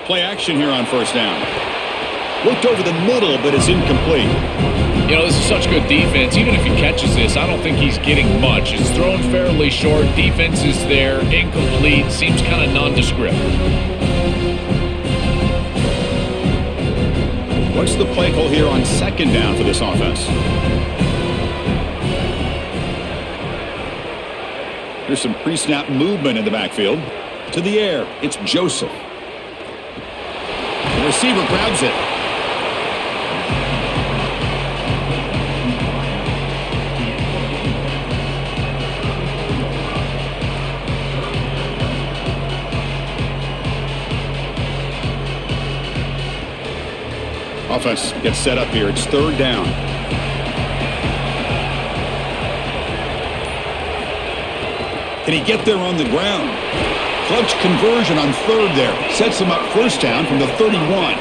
A: Play action here on first down. Looked over the middle, but it's incomplete.
C: You know, this is such good defense. Even if he catches this, I don't think he's getting much. It's thrown fairly short. Defense is there. Incomplete. Seems kind of nondescript.
A: What's the play call here on second down for this offense? There's some pre-snap movement in the backfield. To the air, it's Joseph. The receiver grabs it. Offense gets set up here. It's third down. Can he get there on the ground? Clutch conversion on third there. Sets him up first down from the 31.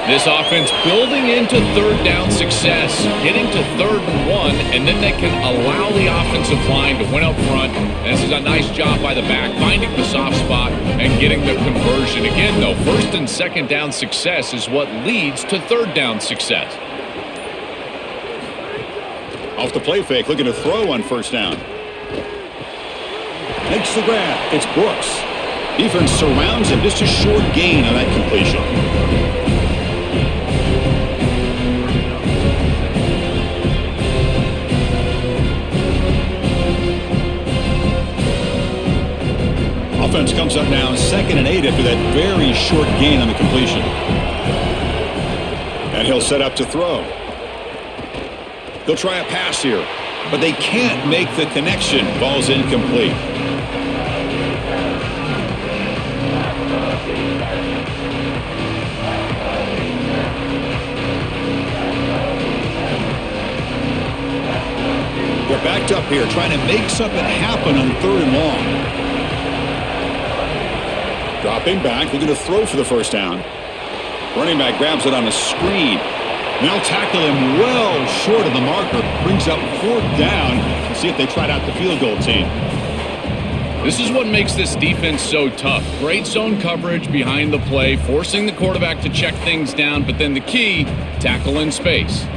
C: This offense building into third down success, getting to 3rd and 1, and then they can allow the offensive line to win up front. And this is a nice job by the back, finding the soft spot and getting the conversion. Again, though, 1st and 2nd down success is what leads to 3rd down success.
A: Off the play fake, looking to throw on first down. Makes the grab. It's Brooks. Defense surrounds him. Just a short gain on that completion. Offense comes up now 2nd and 8 after that very short gain on the completion. And he'll set up to throw. They'll try a pass here, but they can't make the connection. Ball's incomplete. They're backed up here, trying to make something happen on 3rd and long. Dropping back, looking to throw for the first down. Running back grabs it on a screen. And they'll tackle him well short of the marker. Brings up 4th down. Let's see if they tried out the field goal team.
C: This is what makes this defense so tough. Great zone coverage behind the play, forcing the quarterback to check things down, but then the key, tackle in space.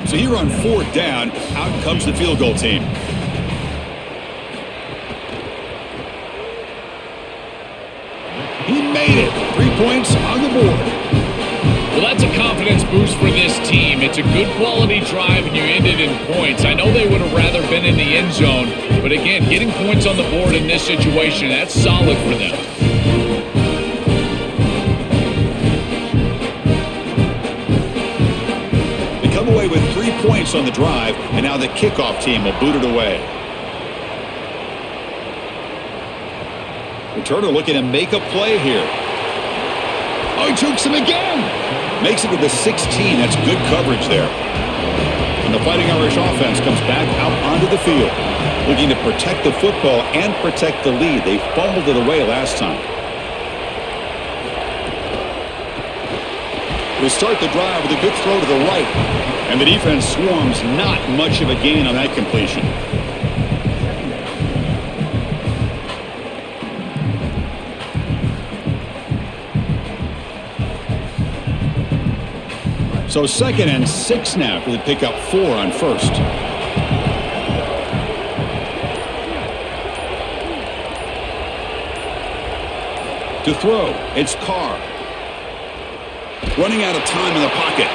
A: So here on 4th down, out comes the field goal team. He made it. 3 points on the board.
C: Well, that's a confidence boost for this team. It's a good quality drive, and you ended in points. I know they would have rather been in the end zone, but again, getting points on the board in this situation, that's solid for them.
A: They come away with 3 points on the drive, and now the kickoff team will boot it away. Turner looking to make a play here. Oh, he jukes him again. Makes it to the 16. That's good coverage there. And the Fighting Irish offense comes back out onto the field, looking to protect the football and protect the lead. They fumbled it away last time. They start the drive with a good throw to the right. And the defense swarms. Not much of a gain on that completion. So 2nd and 6 now for the pick up 4 on first. To throw, it's Carr. Running out of time in the pocket.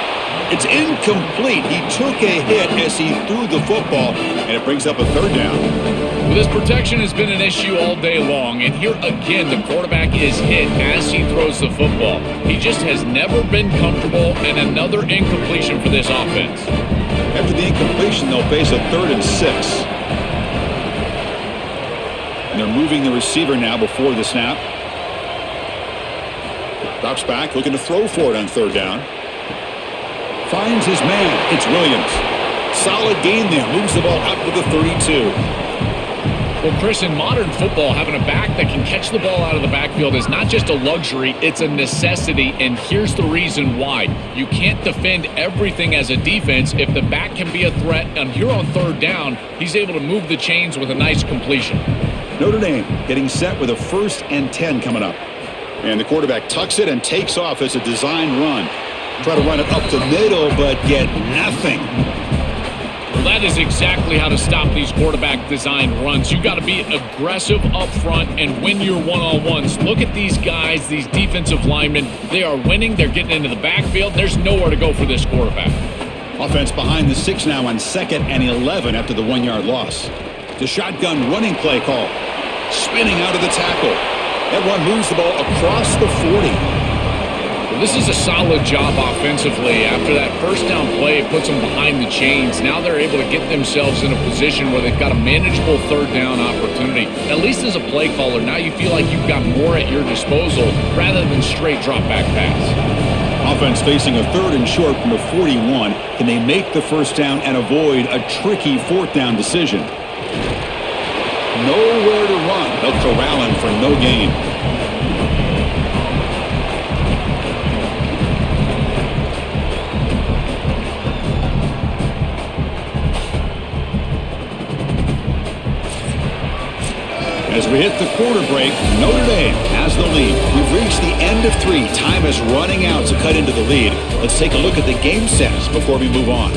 A: It's incomplete. He took a hit as he threw the football, and it brings up a 3rd down.
C: Well, this protection has been an issue all day long, and here again the quarterback is hit as he throws the football. He just has never been comfortable, and another incompletion for this offense.
A: After the incompletion, they'll face a 3rd and 6. And they're moving the receiver now before the snap. Drops back, looking to throw for it on 3rd down. Finds his man. It's Williams. Solid gain there. Moves the ball out to the 32.
C: Well, Chris, in modern football, having a back that can catch the ball out of the backfield is not just a luxury, it's a necessity, and here's the reason why. You can't defend everything as a defense if the back can be a threat, and here on 3rd down, he's able to move the chains with a nice completion.
A: Notre Dame getting set with a 1st and 10 coming up. And the quarterback tucks it and takes off as a design run. Try to run it up the middle, but get nothing.
C: Well, that is exactly how to stop these quarterback design runs. You got to be aggressive up front and win your one-on-ones. Look at these guys, these defensive linemen. They are winning. They're getting into the backfield. There's nowhere to go for this quarterback.
A: Offense behind the 6 now on 2nd and 11 after the 1-yard loss. The shotgun running play call. Spinning out of the tackle. That one moves the ball across the 40.
C: Well, this is a solid job offensively. After that 1st down play, it puts them behind the chains. Now they're able to get themselves in a position where they've got a manageable 3rd down opportunity. At least as a play caller, now you feel like you've got more at your disposal rather than straight drop back pass.
A: Offense facing a 3rd and short from the 41. Can they make the 1st down and avoid a tricky 4th down decision? Nowhere to run. They'll corral him for no gain. As we hit the quarter break, Notre Dame has the lead. We've reached the end of 3. Time is running out to cut into the lead. Let's take a look at the game sets before we move on.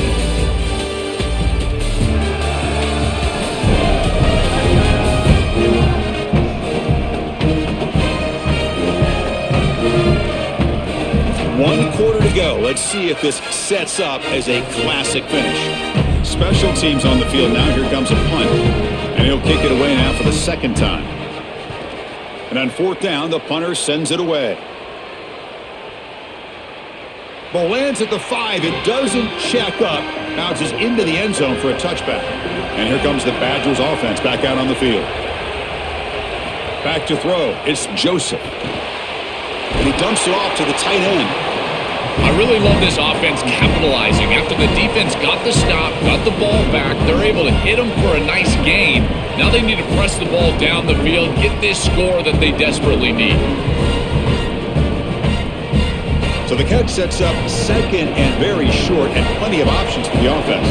A: One quarter to go. Let's see if this sets up as a classic finish. Special teams on the field now. Here comes a punt. And he'll kick it away now for the 2nd time. And on 4th down, the punter sends it away. Ball lands at the 5. It doesn't check up. Bounces into the end zone for a touchback. And here comes the Badgers offense back out on the field. Back to throw. It's Joseph. And he dumps it off to the tight end.
C: I really love this offense capitalizing. After the defense got the stop, got the ball back, they're able to hit them for a nice gain. Now they need to press the ball down the field, get this score that they desperately need.
A: So the catch sets up 2nd and very short and plenty of options for the offense.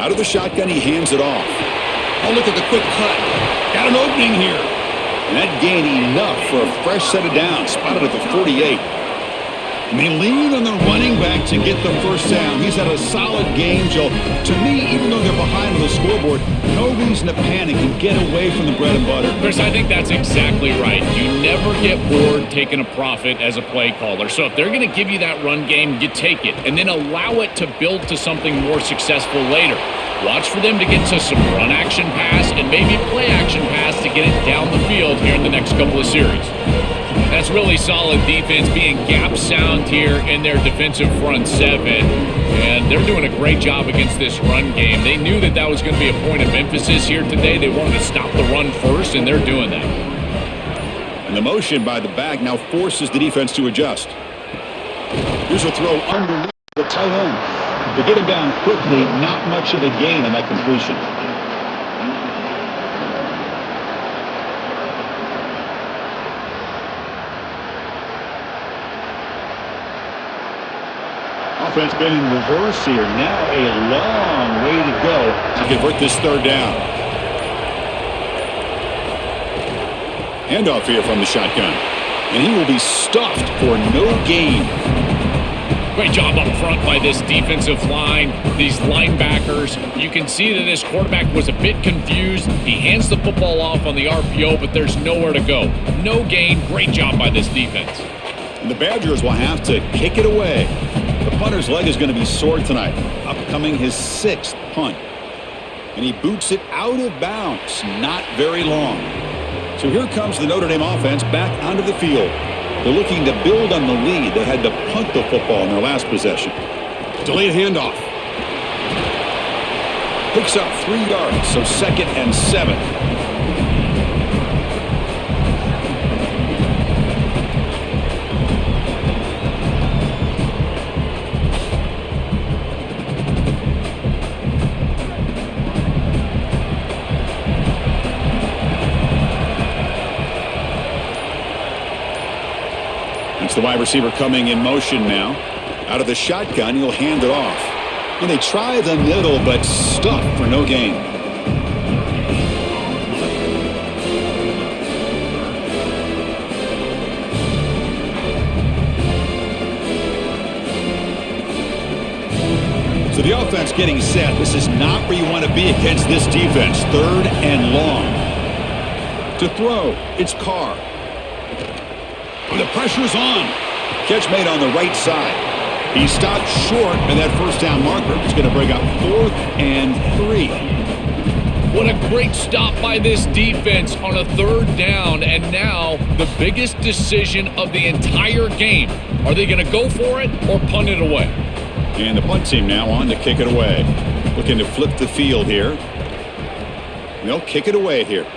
A: Out of the shotgun, he hands it off. Oh, look at the quick cut. Got an opening here. And that gained enough for a fresh set of downs, spotted at the 48. And they lean on the running back to get the first down. He's had a solid game, Joe. To me, even though they're behind on the scoreboard, no reason to panic and get away from the bread and butter.
C: Chris, I think that's exactly right. You never get bored taking a profit as a play caller. So if they're going to give you that run game, you take it and then allow it to build to something more successful later. Watch for them to get to some run action pass and maybe play action pass to get it down the field here in the next couple of series. That's really solid defense, being gap sound here in their defensive front seven. And they're doing a great job against this run game. They knew that that was going to be a point of emphasis here today. They wanted to stop the run first, and they're doing that.
A: And the motion by the back now forces the defense to adjust. Here's a throw underneath the tight end. To get him down quickly, not much of a gain on that completion. Offense been in reverse here. Now a long way to go to convert this third down. Handoff here from the shotgun. And he will be stuffed for no gain.
C: Great job up front by this defensive line, these linebackers. You can see that this quarterback was a bit confused. He hands the football off on the RPO, but there's nowhere to go. No gain. Great job by this defense.
A: And the Badgers will have to kick it away. The punter's leg is going to be sore tonight. Upcoming his 6th punt. And he boots it out of bounds. Not very long. So here comes the Notre Dame offense back onto the field. They're looking to build on the lead. They had to punt the football in their last possession. Delayed handoff. Picks up 3 yards, so 2nd and 7. It's the wide receiver coming in motion now. Out of the shotgun, he'll hand it off. And they try the middle, but stuffed for no gain. So the offense getting set. This is not where you want to be against this defense. 3rd and long. To throw, it's Carr. The pressure's on. Catch made on the right side. He stopped short of that first down marker. He's going to bring up 4th and 3.
C: What a great stop by this defense on a 3rd down. And now the biggest decision of the entire game. Are they going to go for it or punt it away?
A: And the punt team now on to kick it away. Looking to flip the field here. They'll kick it away here.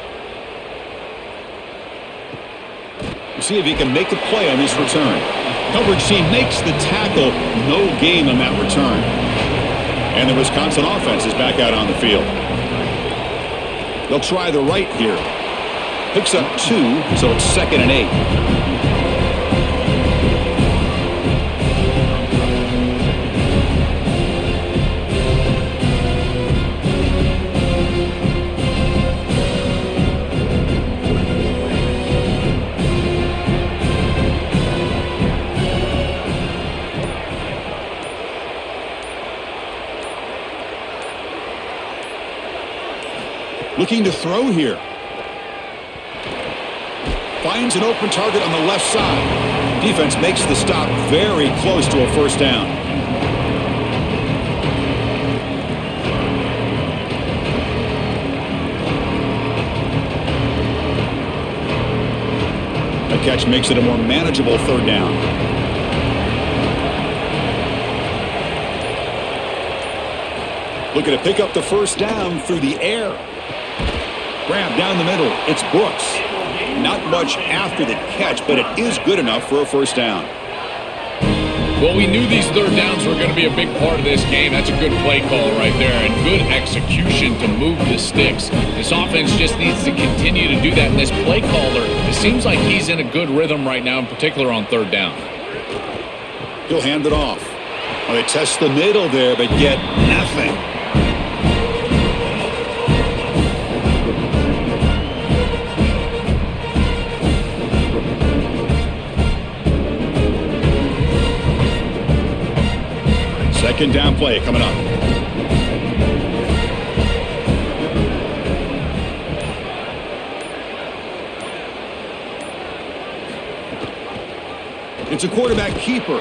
A: See if he can make the play on this return. Coverage team makes the tackle. No gain on that return. And the Wisconsin offense is back out on the field. They'll try the right here. Picks up 2, so it's 2nd and 8. Looking to throw here. Finds an open target on the left side. Defense makes the stop very close to a first down. The catch makes it a more manageable 3rd down. Looking to pick up the first down through the air. Grab down the middle. It's Brooks. Not much after the catch, but it is good enough for a first down.
C: Well, we knew these 3rd downs were going to be a big part of this game. That's a good play call right there and good execution to move the sticks. This offense just needs to continue to do that. And this play caller, it seems like he's in a good rhythm right now, in particular on 3rd down.
A: He'll hand it off. Well, they test the middle there, but get nothing. Second down play coming up. It's a quarterback keeper.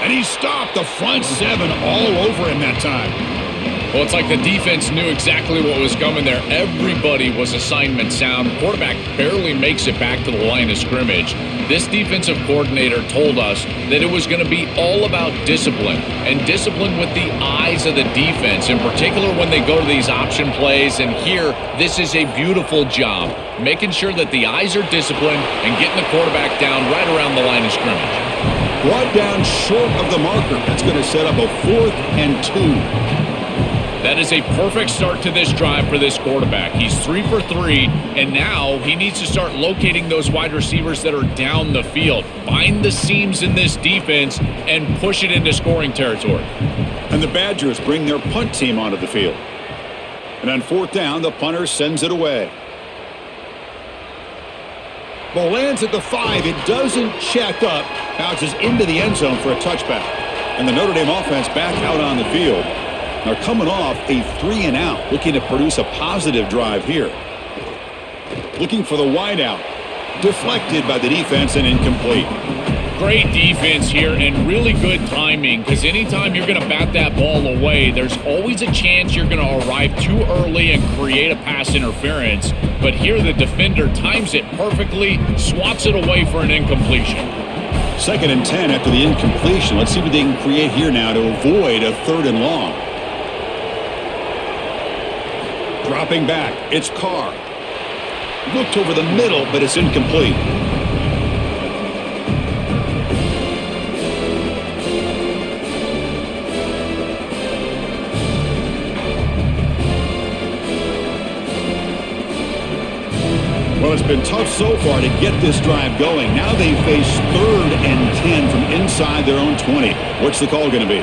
A: And he stopped the front seven all over him that time.
C: Well, it's like the defense knew exactly what was coming there. Everybody was assignment sound. The quarterback barely makes it back to the line of scrimmage. This defensive coordinator told us that it was going to be all about discipline, and discipline with the eyes of the defense, in particular when they go to these option plays. And here, this is a beautiful job, making sure that the eyes are disciplined and getting the quarterback down right around the line of scrimmage.
A: Brought down short of the marker. That's going to set up a 4th and 2.
C: That is a perfect start to this drive for this quarterback. He's 3 for 3, and now he needs to start locating those wide receivers that are down the field. Find the seams in this defense and push it into scoring territory.
A: And the Badgers bring their punt team onto the field. And on 4th down, the punter sends it away. Ball lands at the 5. It doesn't check up. Bounces into the end zone for a touchback. And the Notre Dame offense back out on the field. Now coming off a 3 and out, looking to produce a positive drive here. Looking for the wide out. Deflected by the defense and incomplete.
C: Great defense here and really good timing, because anytime you're going to bat that ball away, there's always a chance you're going to arrive too early and create a pass interference. But here the defender times it perfectly, swats it away for an incompletion.
A: 2nd and 10 after the incompletion. Let's see what they can create here now to avoid a 3rd and long. Dropping back, it's Carr. Looked over the middle, but it's incomplete. Well, it's been tough so far to get this drive going. Now they face 3rd and 10 from inside their own 20. What's the call going to be?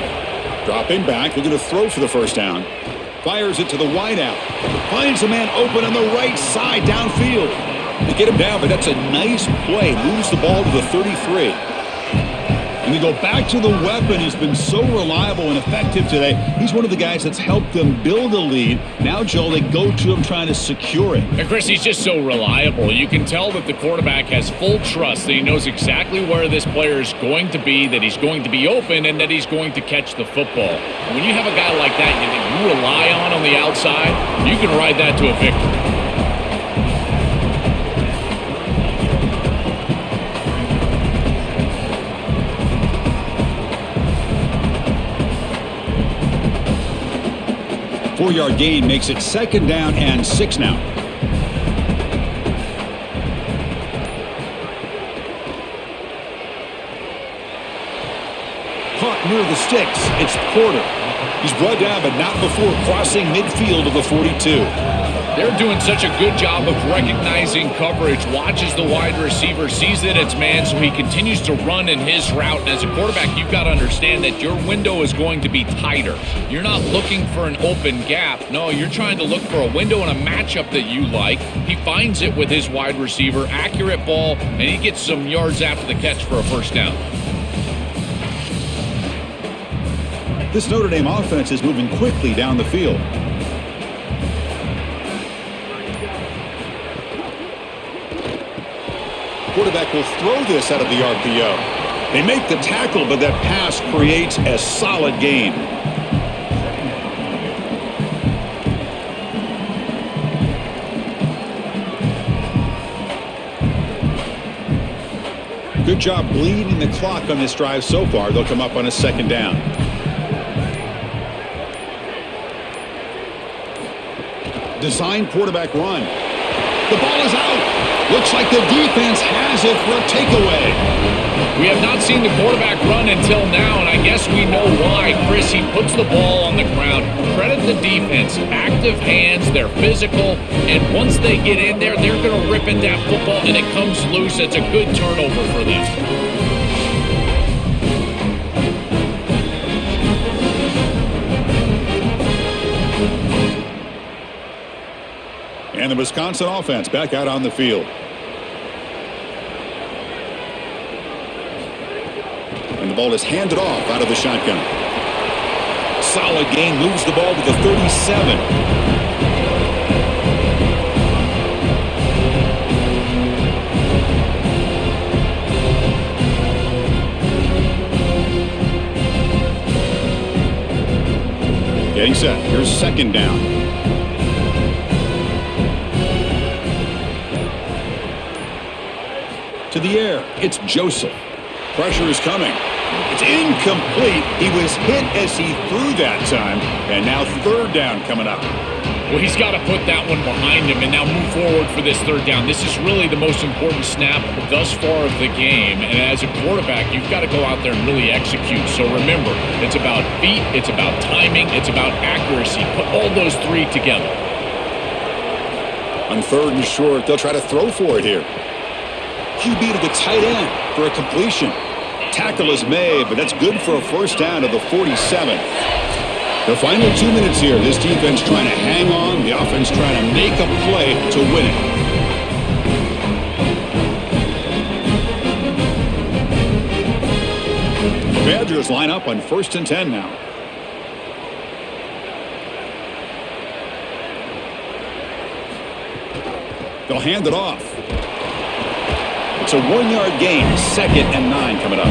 A: Dropping back, looking to throw for the first down. Fires it to the wideout. Finds a man open on the right side downfield. They get him down, but that's a nice play. Moves the ball to the 33. And they go back to the weapon. He's been so reliable and effective today. He's one of the guys that's helped them build a lead. Now, Joel, they go to him trying to secure it.
C: And Chris, he's just so reliable. You can tell that the quarterback has full trust that he knows exactly where this player is going to be, that he's going to be open, and that he's going to catch the football. When you have a guy like that that you rely on the outside, you can ride that to a victory.
A: Four-yard gain makes it 2nd down and 6 now. Caught near the sticks. It's Porter. He's brought down, but not before crossing midfield of the 42.
C: They're doing such a good job of recognizing coverage, watches the wide receiver, sees that it's man, so he continues to run in his route. And as a quarterback, you've got to understand that your window is going to be tighter. You're not looking for an open gap. No, you're trying to look for a window and a matchup that you like. He finds it with his wide receiver, accurate ball, and he gets some yards after the catch for a first down.
A: This Notre Dame offense is moving quickly down the field. Quarterback will throw this out of the RPO. They make the tackle, but that pass creates a solid gain. Good job bleeding the clock on this drive so far. They'll come up on a 2nd down. Design quarterback run. The ball is out. Looks like the defense has it for a takeaway.
C: We have not seen the quarterback run until now, and I guess we know why. Chris, he puts the ball on the ground. Credit the defense. Active hands, they're physical, and once they get in there, they're going to rip at that football, and it comes loose. It's a good turnover for them.
A: And the Wisconsin offense back out on the field. And the ball is handed off out of the shotgun. solid gain, moves the ball to the 37. Getting set. Here's second down. To the air. It's Joseph. Pressure is coming. It's incomplete. He was hit as he threw that time. And now third down coming up.
C: Well, he's got to put that one behind him and now move forward for this third down. This is really the most important snap thus far of the game. And as a quarterback, you've got to go out there and really execute. So remember, it's about feet, it's about timing, it's about accuracy. Put all those three together.
A: On third and short, they'll try to throw for it here. QB to the tight end for a completion. Tackle is made, but that's good for a first down to the 47. The final 2 minutes here. This defense trying to hang on. The offense trying to make a play to win it. The Badgers line up on 1st and 10 now. They'll hand it off. It's a 1-yard gain. 2nd and 9 coming up.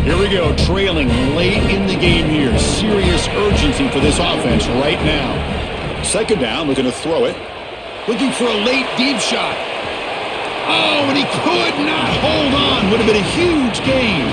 A: Here we go, trailing late in the game here. Serious urgency for this offense right now. Second down, looking to throw it. Looking for a late deep shot. Oh, and he could not hold on. Would have been a huge gain.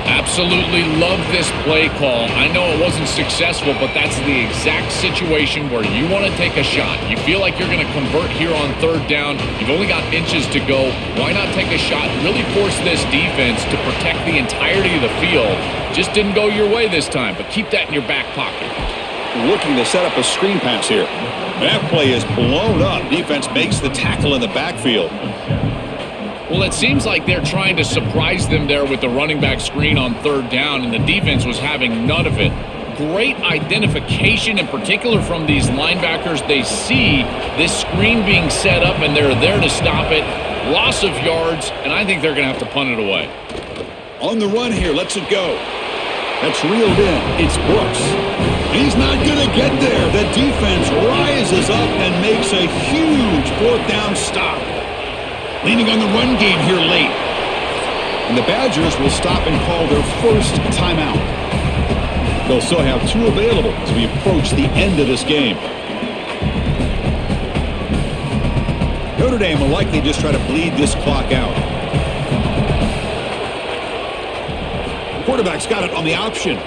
C: Absolutely love this play call. I know it wasn't successful, but that's the exact situation where you want to take a shot. You feel like you're going to convert here on third down. You've only got inches to go. Why not take a shot and really force this defense to protect the entirety of the field? Just didn't go your way this time, but keep that in your back pocket.
A: Looking to set up a screen pass here. That play is blown up. Defense makes the tackle in the backfield.
C: Well, it seems like they're trying to surprise them there with the running back screen on third down, and the defense was having none of it. Great identification, in particular from these linebackers. They see this screen being set up, and they're there to stop it. Loss of yards, and I think they're going to have to punt it away.
A: On the run here, lets it go. That's reeled in. It's Brooks. He's not going to get there. The defense rises up and makes a huge fourth down stop. Leaning on the run game here late. And the Badgers will stop and call their first timeout. They'll still have 2 available as we approach the end of this game. Notre Dame will likely just try to bleed this clock out. The quarterback's got it on the option.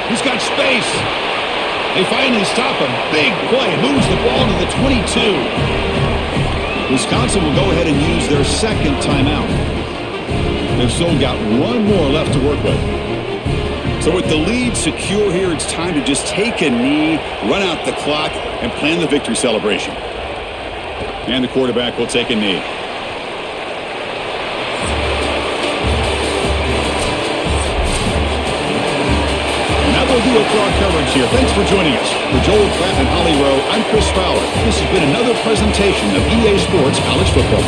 A: He's got space. They finally stop him. Big play. Moves the ball to the 22. Wisconsin will go ahead and use their second timeout. They've still got 1 more left to work with. So with the lead secure here, it's time to just take a knee, run out the clock, and plan the victory celebration. And the quarterback will take a knee. We'll do it for our coverage here. Thanks for joining us. For Joel Pratt and Holly Rowe, I'm Chris Fowler. This has been another presentation of EA Sports College Football.